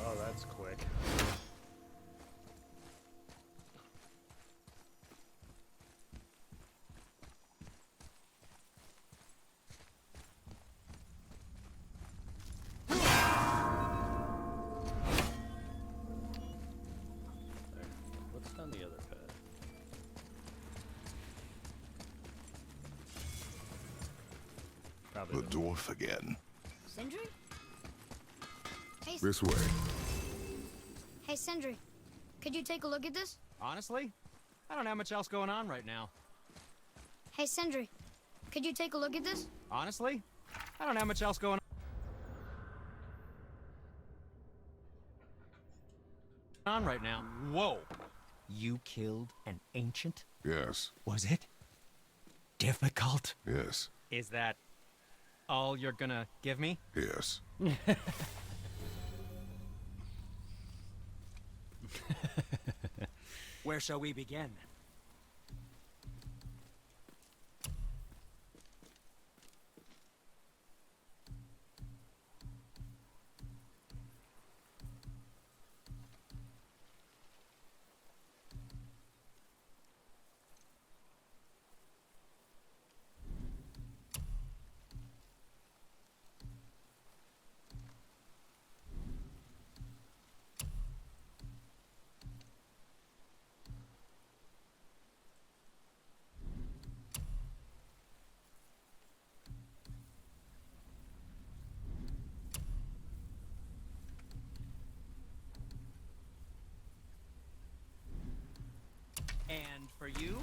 Oh, that's quick. There. What's on the other pad? Probably The dwarf again. Sindri? Hey, This way. hey, Sindri. Could you take a look at this? Honestly, I don't have much else going on right now. Hey, Sindri. Could you take a look at this? Honestly, I don't have much else going on right now. Whoa. You killed an ancient? Yes, Was it difficult? yes, Is that all you're gonna give me? yes. Where shall we begin? And for you?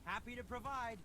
Happy to provide.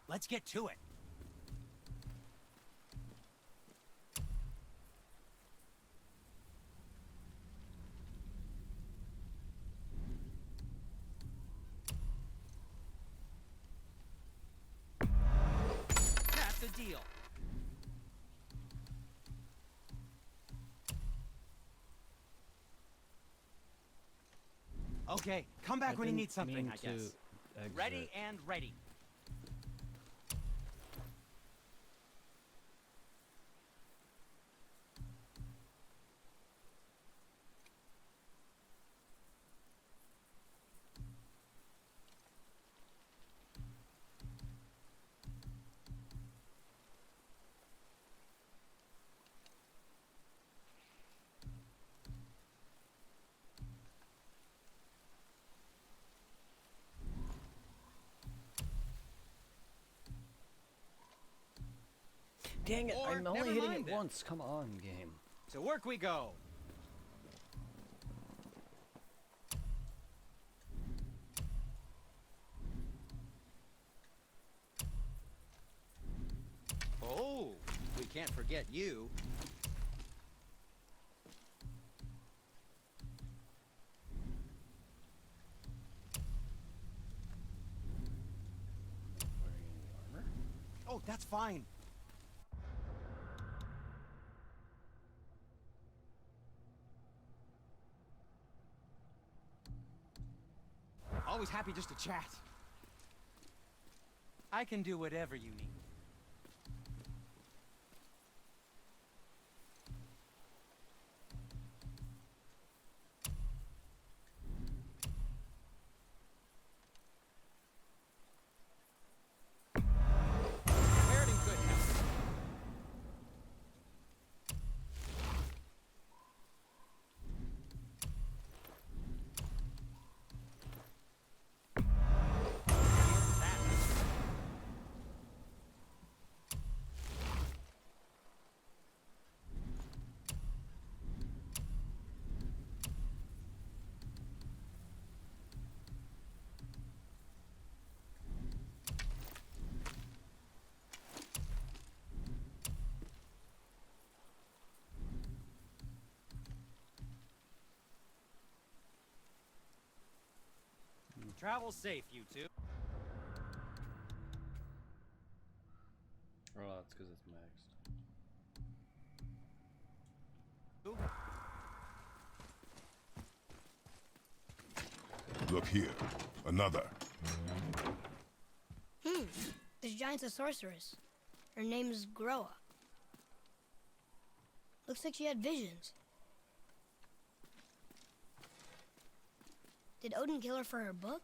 Let's get to it. That's a deal. Okay, come back when you need something, I guess. Ready and ready. Dang it, Or I'm only never hitting mind it then. once. Come on, game. To work we go. Oh, we can't forget you. Wearing any armor? Oh, that's fine. Always happy just to chat. I can do whatever you need. Prepared in good health. Travel safe, you two. Oh, that's because it's maxed. Look here. Another. This giant's a sorceress. Her name's Groa. Looks like she had visions. Did Odin kill her for her book?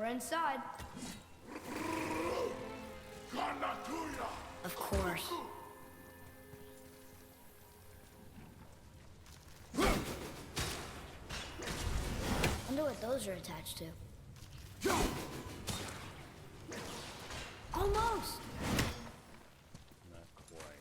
We're inside. Of course. Wonder what those are attached to. Almost! Not quite.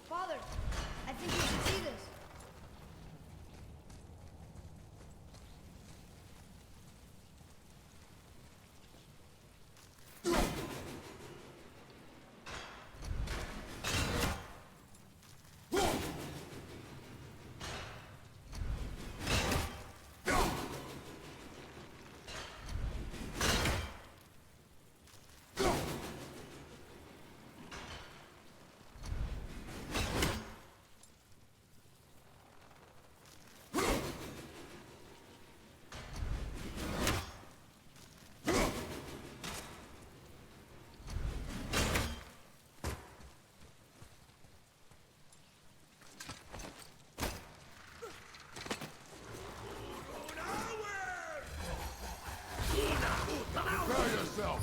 Father, I think you should see this. Prepare yourself!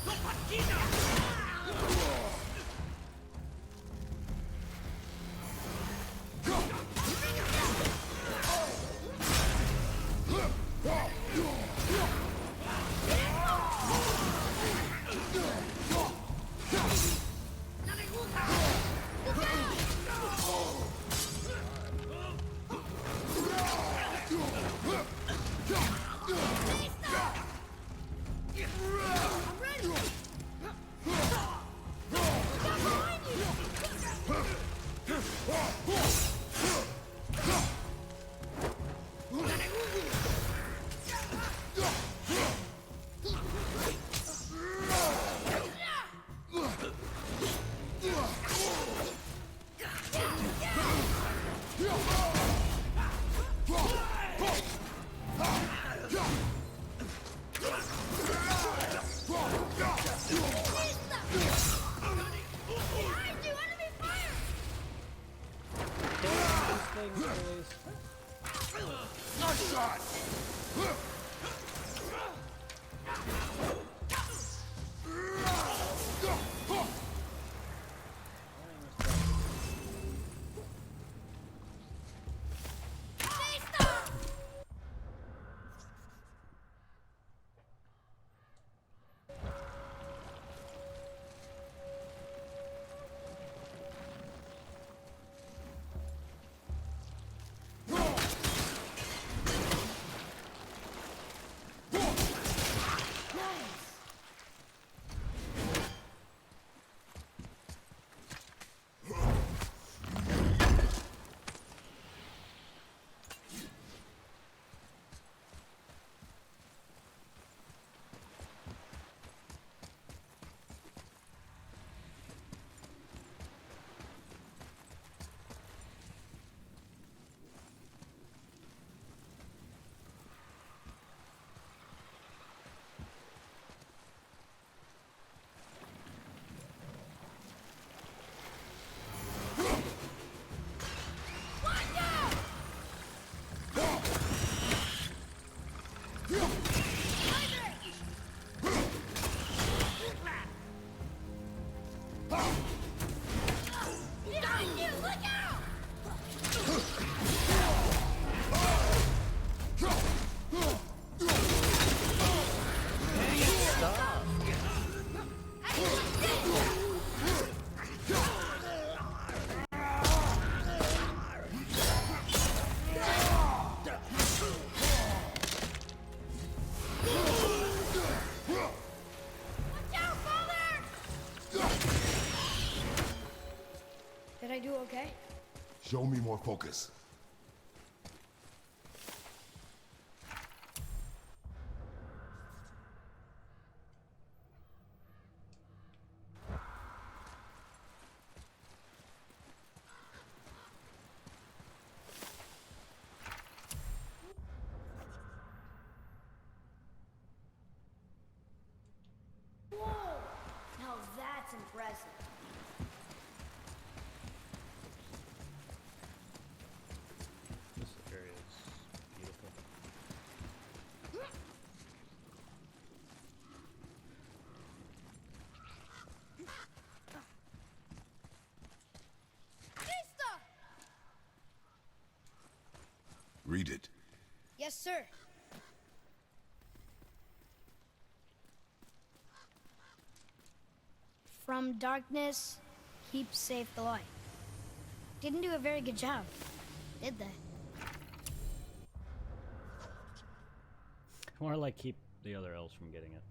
Show me more focus. Whoa! Now that's impressive. This area is beautiful. Krista! Read it. Yes, sir. From darkness, keep safe the light. Didn't do a very good job, did they? More like keep the other elves from getting it.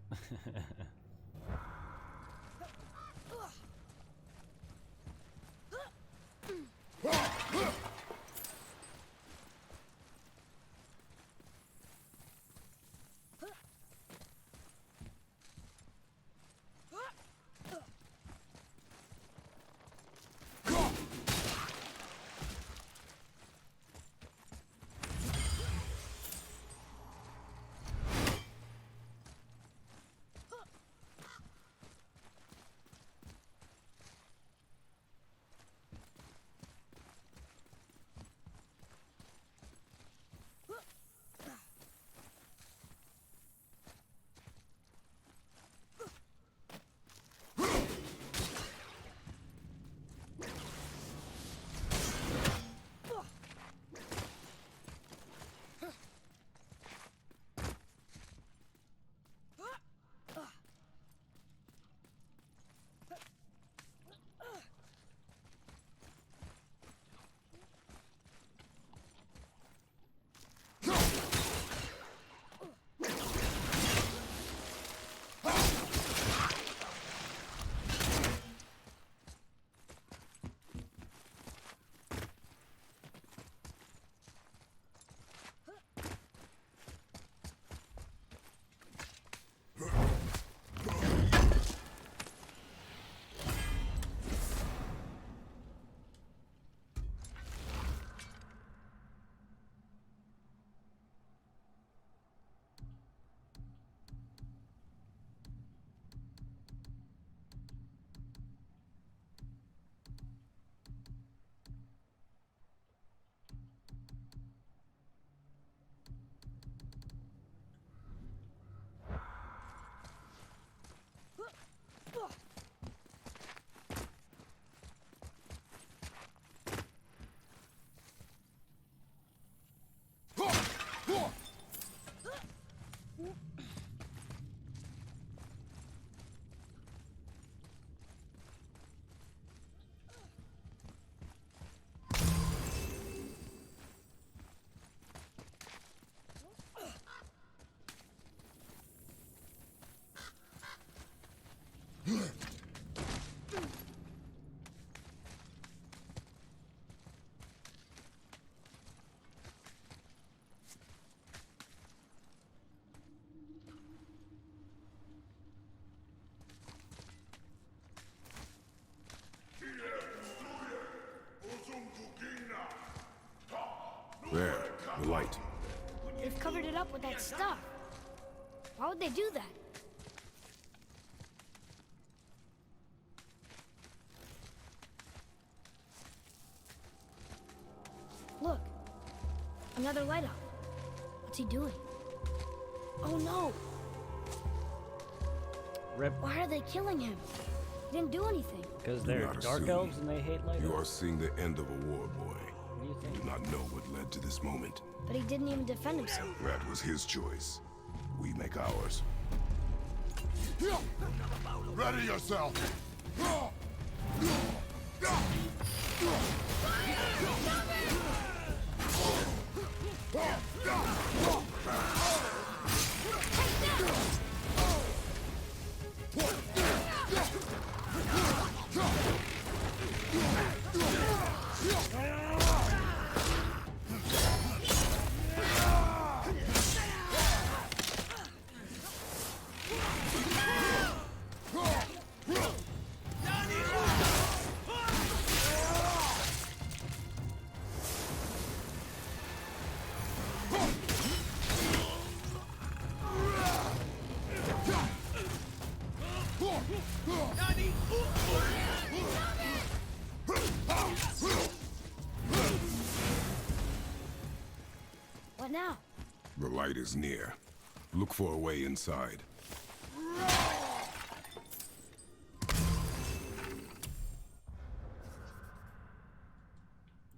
There, the light. They've covered it up with that stuff. Why would they do that? Look, another light up. What's he doing? Oh no! Rip. Why are they killing him? He didn't do anything. Because Do they're not dark assume. elves and they hate light You are elves. seeing the end of a war, boy. What do you You think? do not know what led to this moment. But he didn't even defend himself. That was his choice. We make ours. Ready yourself! light is near. Look for a way inside.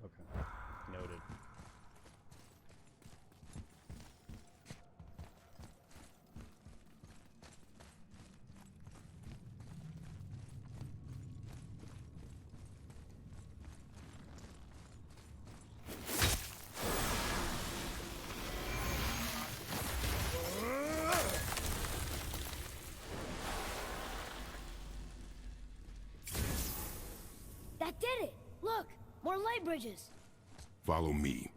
Okay. Noted. That did it! Look! More light bridges! Follow me.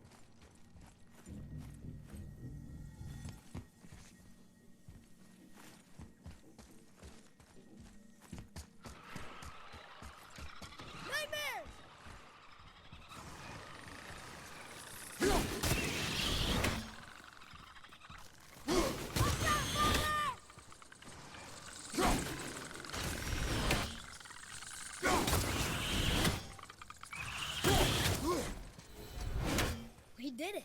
Nightmares! We did it!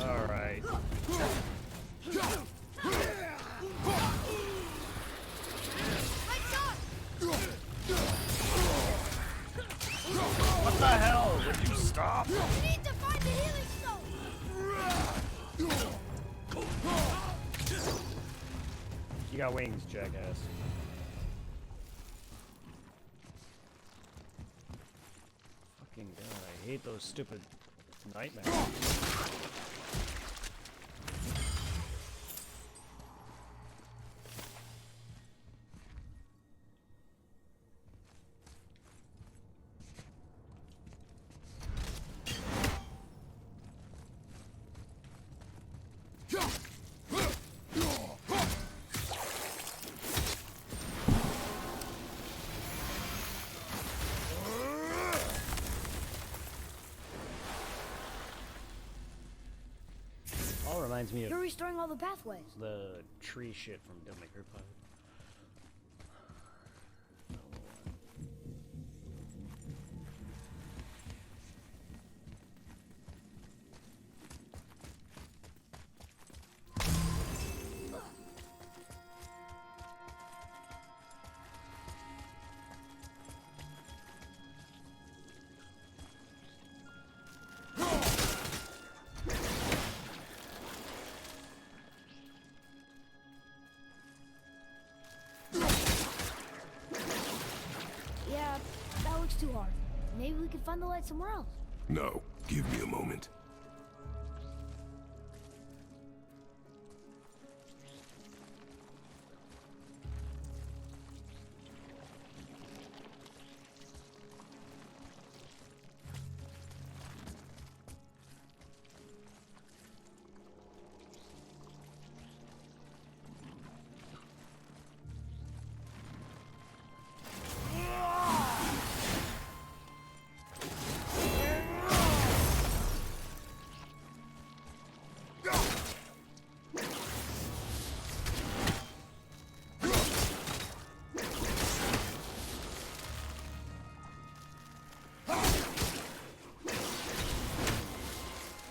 All right. What the hell? Would you stop? We need to find the healing stone! You got wings, jackass. Fucking god, I hate those stupid nightmares. All reminds me of You're restoring all the pathways. the tree shit from Devil May Cry 5. Yeah, that looks too hard. Maybe we could find the light somewhere else. No, give me a moment.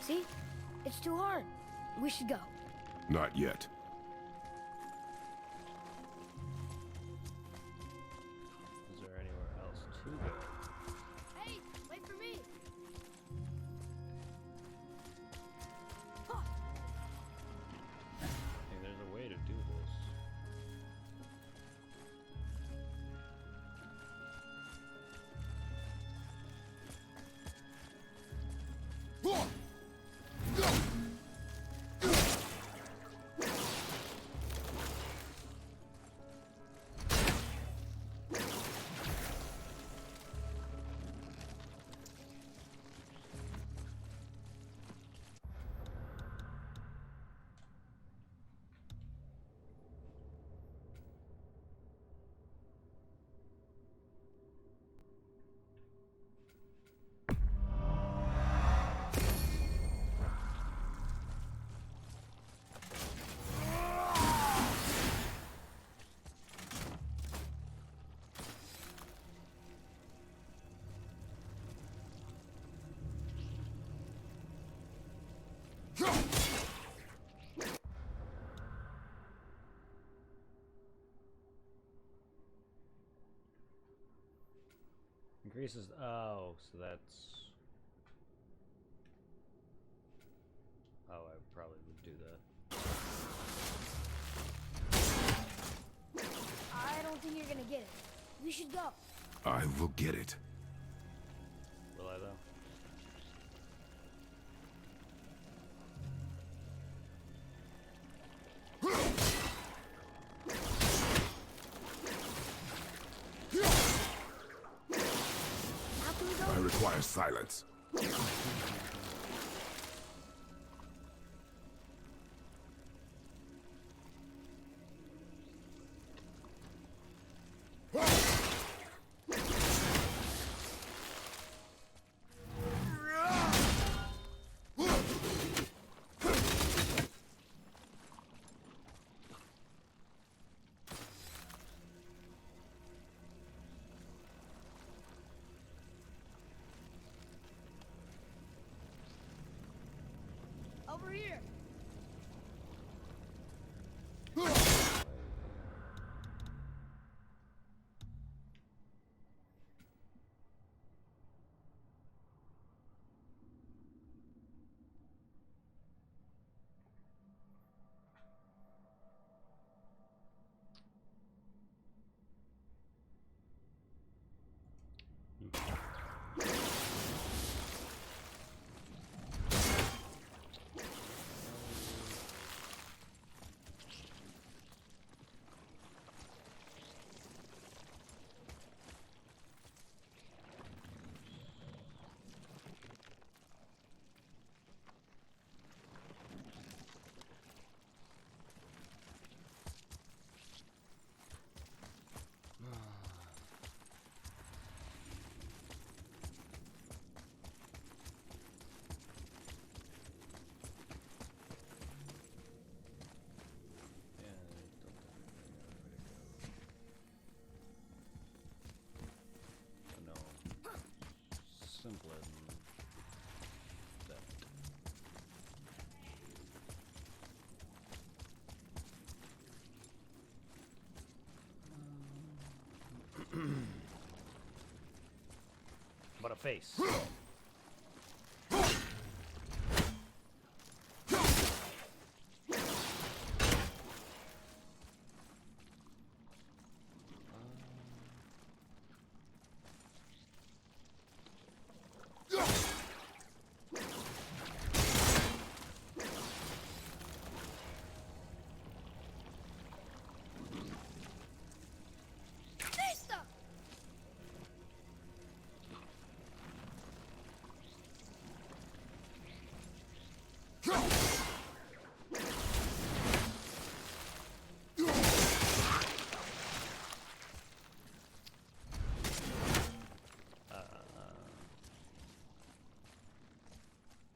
See? It's too hard. We should go. Not yet. Is there anywhere else to go? Hey, wait for me! Hey, there's a way to do this. Increases. Oh, so that's. Oh, I probably would do that. I don't think you're gonna get it. We should go. I will get it. Will I though? How can we go? I require silence. Over here. Simpler than that. But a face.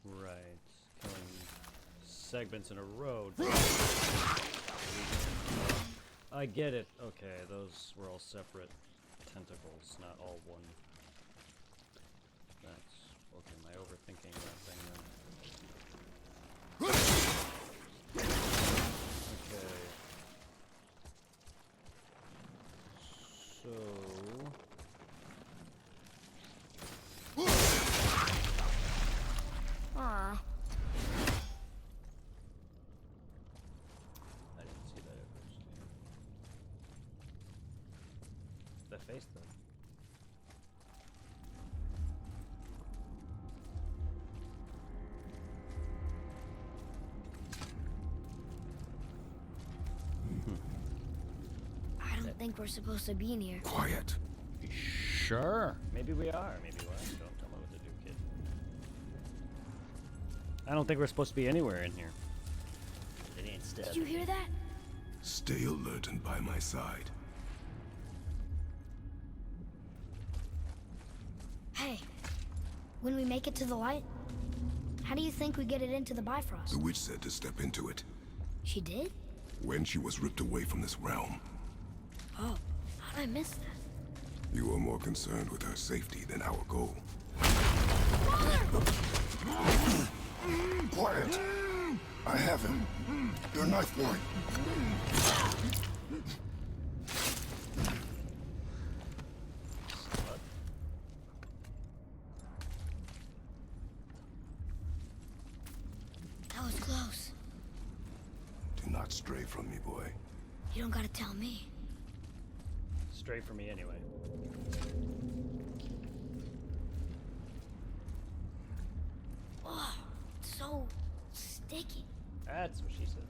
Right. Killing segments in a row. I get it. Okay, those were all separate tentacles, not all one. That's okay. Am I overthinking that thing then? Okay. So. Aw. I didn't see that at first. That face though. I don't think we're supposed to be in here. Quiet. Sure. Maybe we are. Maybe we are. Don't tell me what to do, kid. I don't think we're supposed to be anywhere in here. It ain't stuff. Did you hear that? Stay alert and by my side. Hey, when we make it to the light, how do you think we get it into the Bifrost? The witch said to step into it She did? when she was ripped away from this realm. Oh, how'd I miss that? You are more concerned with her safety than our goal. Quiet! I have him. Your knife point. That was close. Do not stray from me, boy. You don't gotta tell me. Straight for me anyway. Oh, so sticky. That's what she said.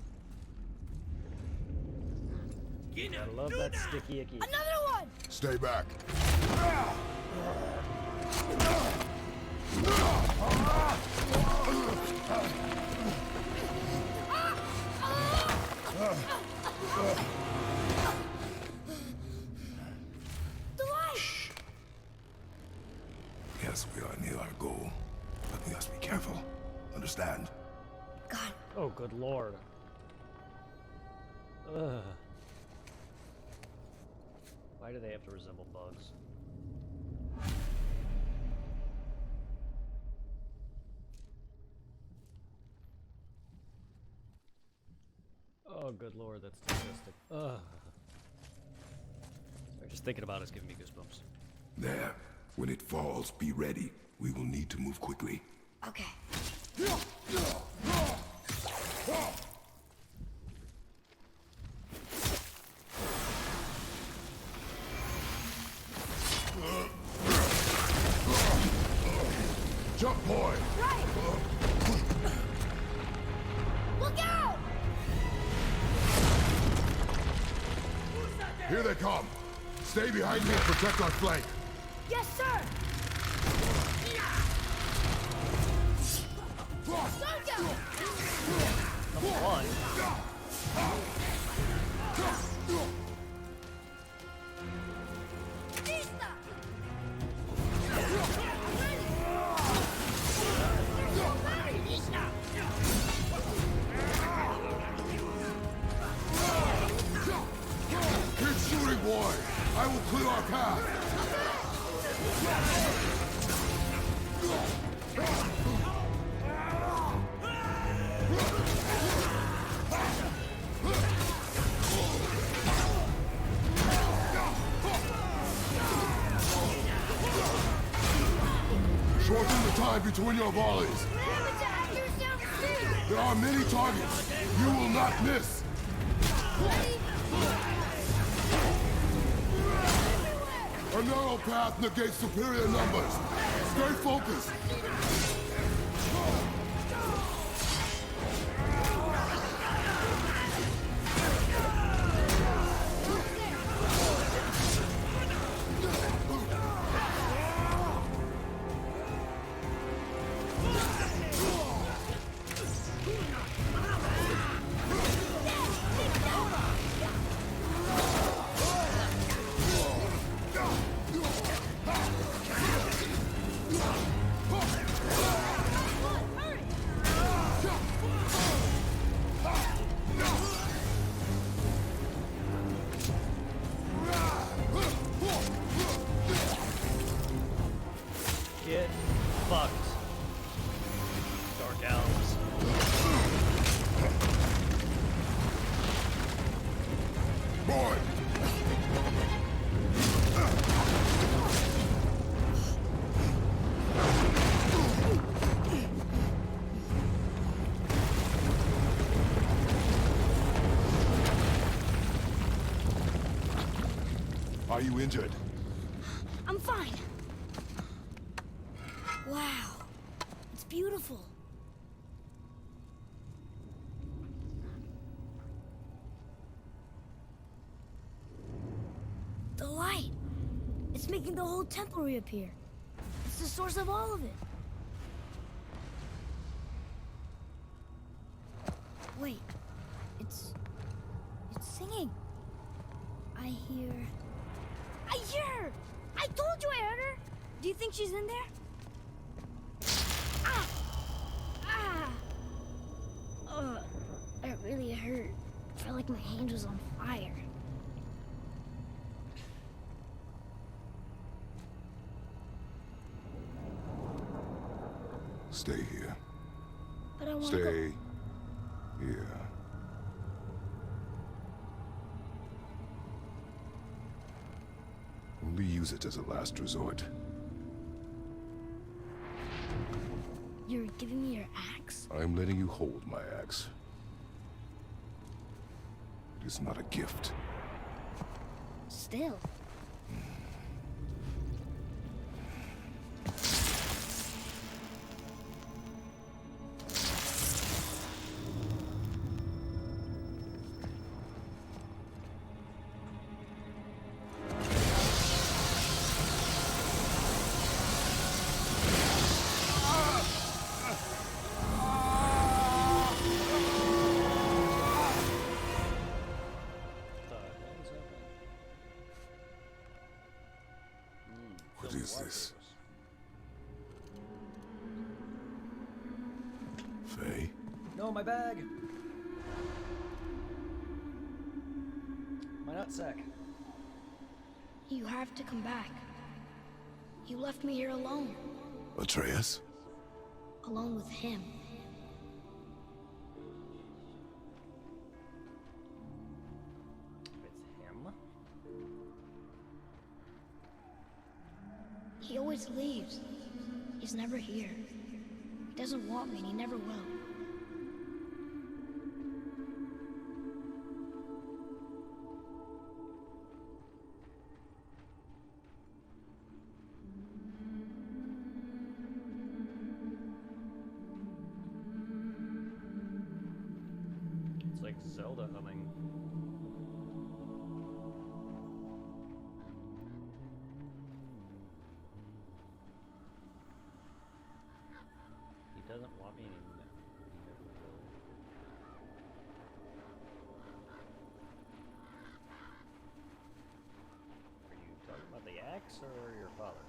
Gotta love that sticky icky. Another one! Stay back. The light! Yes, we are near our goal, but we must be careful. Understand? God, Oh, good lord. Ugh. Why do they have to resemble bugs? Oh, good lord, that's disgusting. Ugh. Sorry, just thinking about it's giving me goosebumps. There. When it falls, be ready. We will need to move quickly. okay. Jump, boy! Right! Look out! Here they come. Stay behind me and protect our flank. Yes, sir! Don't go! Number one. Vista! Keep shooting, boy! I will clear our path! Shorten the time between your volleys. There are many targets. You will not miss. A narrow path negates superior numbers. Stay focused. Get fucked. Dark Elves. Boy! Are you injured? I'm fine. Wow. It's beautiful. The light. It's making the whole temple reappear. It's the source of all of it. Wait. It's singing. I hear her! I told you I heard her! Do you think she's in there? Ah! Ah! That really hurt. I felt like my hand was on fire. Stay here. But I want to go. Stay Here. Only use it as a last resort. You're giving me your axe? I'm letting you hold my axe. It is not a gift. Still. What is this? Faye? No, my bag! My nutsack. You have to come back. You left me here alone. Atreus? Alone with him. It's him? He always leaves. He's never here. He doesn't want me and he never will. It's like Zelda humming. He doesn't want me anymore. He never will. Are you talking about the axe or your father?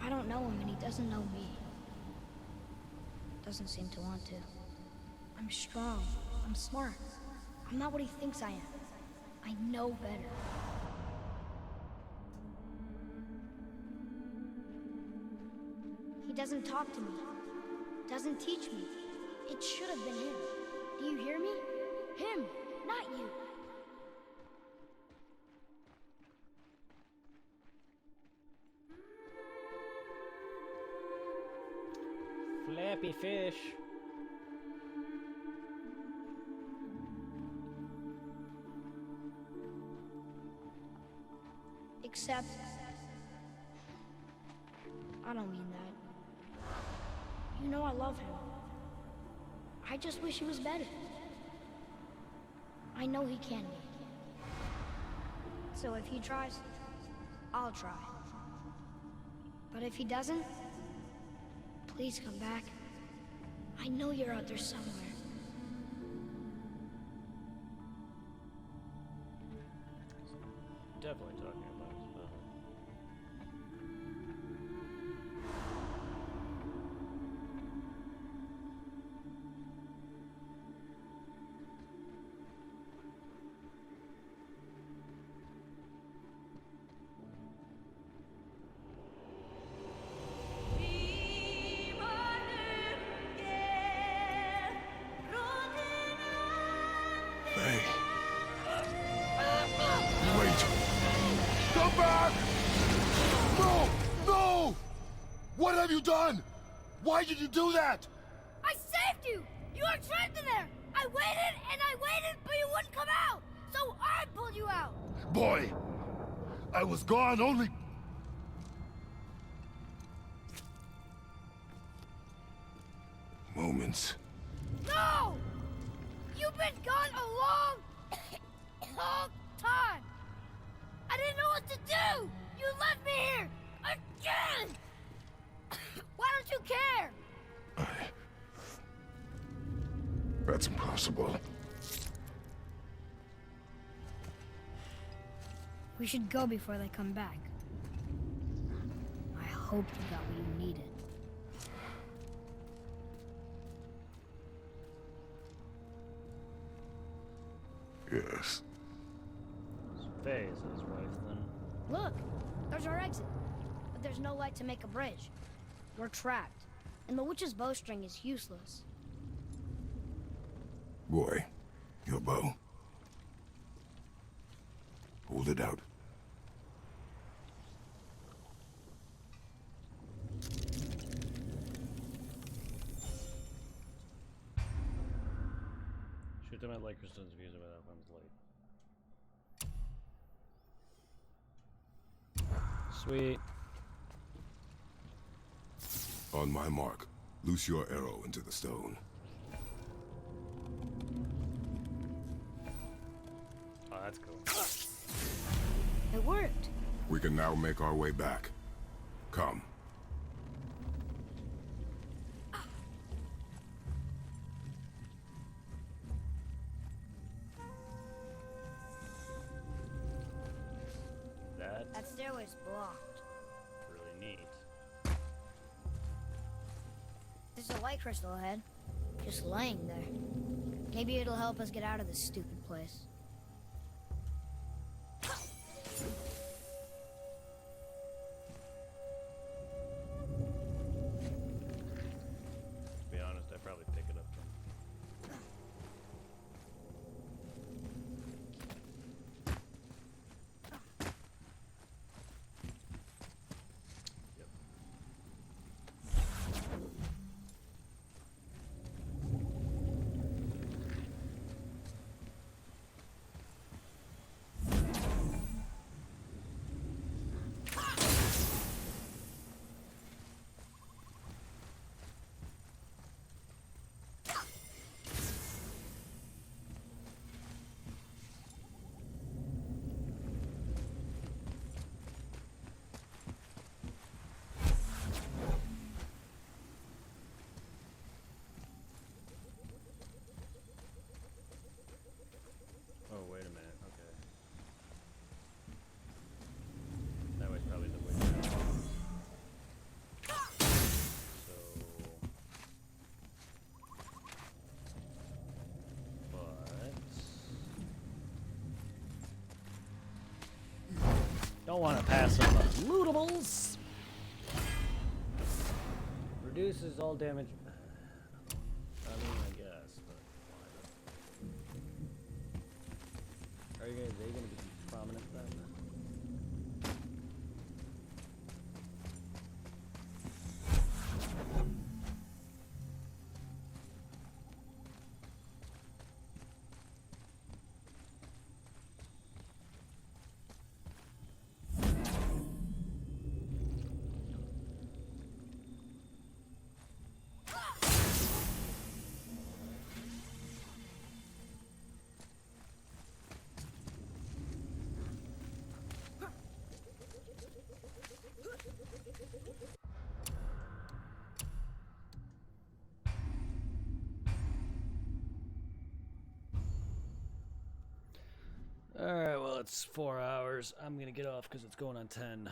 I don't know him and he doesn't know me. Doesn't seem to want to. I'm strong. I'm smart. I'm not what he thinks I am. I know better. He doesn't talk to me. Doesn't teach me. It should have been him. Do you hear me? Him, not you. Flappy fish. Except... I don't mean that. You know I love him. I just wish he was better. I know he can be. So if he tries, I'll try. But if he doesn't, please come back. I know you're out there somewhere. Definitely talking about his father. Faye. Wait. Come back! No! No! What have you done? Why did you do that? I saved you! You were trapped in there! I waited and I waited, but you wouldn't come out! So I pulled you out! Boy, I was gone only... moments. No! You've been gone a long, long time! I didn't know what to do! You left me here! Again! Why don't you care? That's impossible. We should go before they come back. I hope you got what you needed. Yes. Faye's his wife, then. Look, there's our exit. But there's no light to make a bridge. We're trapped. And the witch's bowstring is useless. Boy, your bow. Hold it out. Shoot them at Lake Kristen's views without one's light. Sweet. On my mark, loose your arrow into the stone. Oh, that's cool. It worked. We can now make our way back. Come. That's That stairway's blocked. really neat. There's a light crystal ahead. Just laying there. Maybe it'll help us get out of this stupid place. To be honest, I'd probably pick it up from... Yep. Oh, wait a minute. Okay. That was probably the way to go. So... But... Don't want to pass up on lootables! Reduces all damage... I mean, I guess, but why not? Are they gonna be prominent then? Alright, well, it's 4 hours. I'm gonna get off because it's going on 10.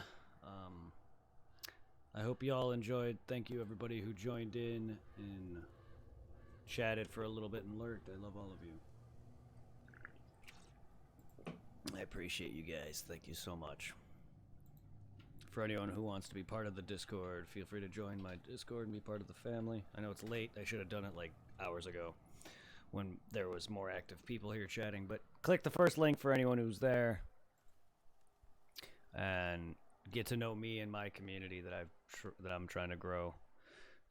I hope you all enjoyed. Thank you, everybody who joined in and chatted for a little bit and lurked. I love all of you. I appreciate you guys. Thank you so much. For anyone who wants to be part of the Discord, feel free to join my Discord and be part of the family. I know it's late. I should have done it like hours ago when there was more active people here chatting, but click the first link for anyone who's there and get to know me and my community that I'm trying to grow.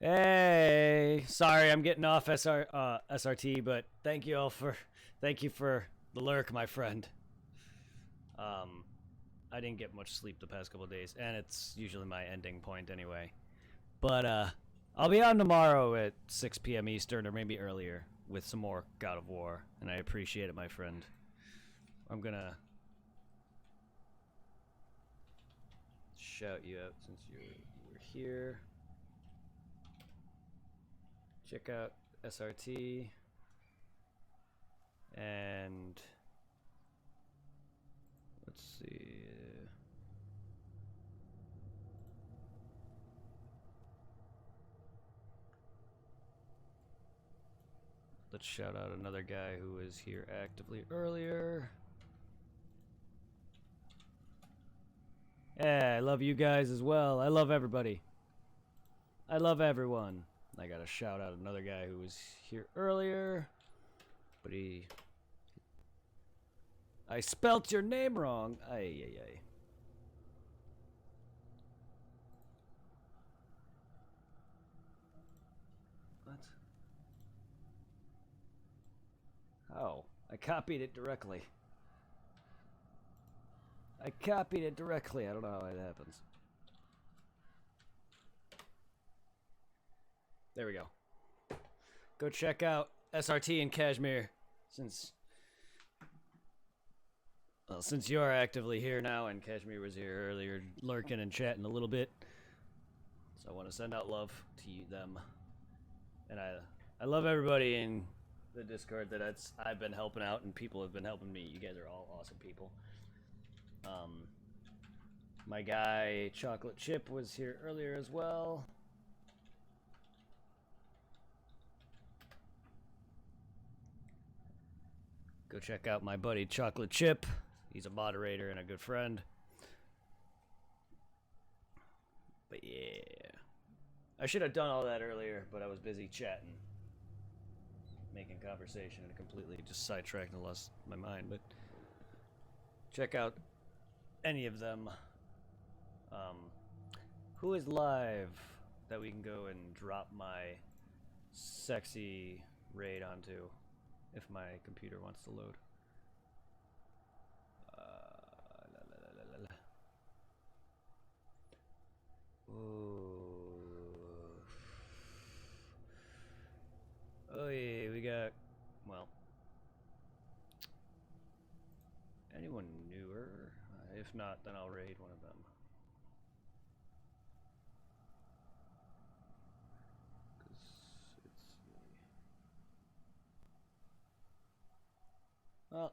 Hey, sorry I'm getting off SRT, but thank you for the lurk, my friend. I didn't get much sleep the past couple of days, and it's usually my ending point anyway. But I'll be on tomorrow at 6 p.m. Eastern, or maybe earlier, with some more God of War, and I appreciate it, my friend. I'm gonna shout you out since you're here. Check out SRT, and let's see. let's shout out another guy who was here actively earlier. Yeah, I love you guys as well. I love everybody. I love everyone. I gotta shout out another guy who was here earlier, but I spelt your name wrong. Ay, ay, ay. What? Oh, I copied it directly. I copied it directly. I don't know how that happens. There we go. Go check out SRT and Kashmir, since you're actively here now, and Kashmir was here earlier, lurking and chatting a little bit. So I want to send out love to them, and I love everybody in the Discord that I've been helping out, and people have been helping me. You guys are all awesome people. My guy Chocolate Chip was here earlier as well. Go check out my buddy Chocolate Chip. He's a moderator and a good friend. But yeah, I should have done all that earlier, but I was busy chatting, making conversation, and completely just sidetracked and lost my mind. But check out any of them. Who is live that we can go and drop my sexy raid onto if my computer wants to load? Ooh. Oh yeah, we got, well, anyone newer? If not, then I'll raid one of them. Well,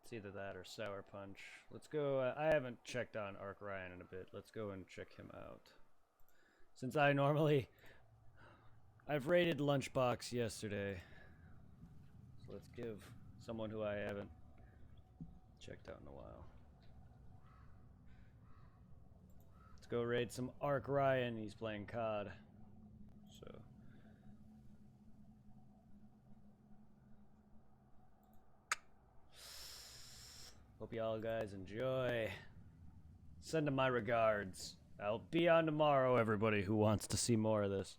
it's either that or Sour Punch. Let's go. I haven't checked on Ark Ryan in a bit. Let's go and check him out. Since I've raided Lunchbox yesterday. So let's give someone who I haven't checked out in a while. Let's go raid some Ark Ryan. He's playing COD. So. Hope y'all guys enjoy. Send them my regards. I'll be on tomorrow, everybody who wants to see more of this.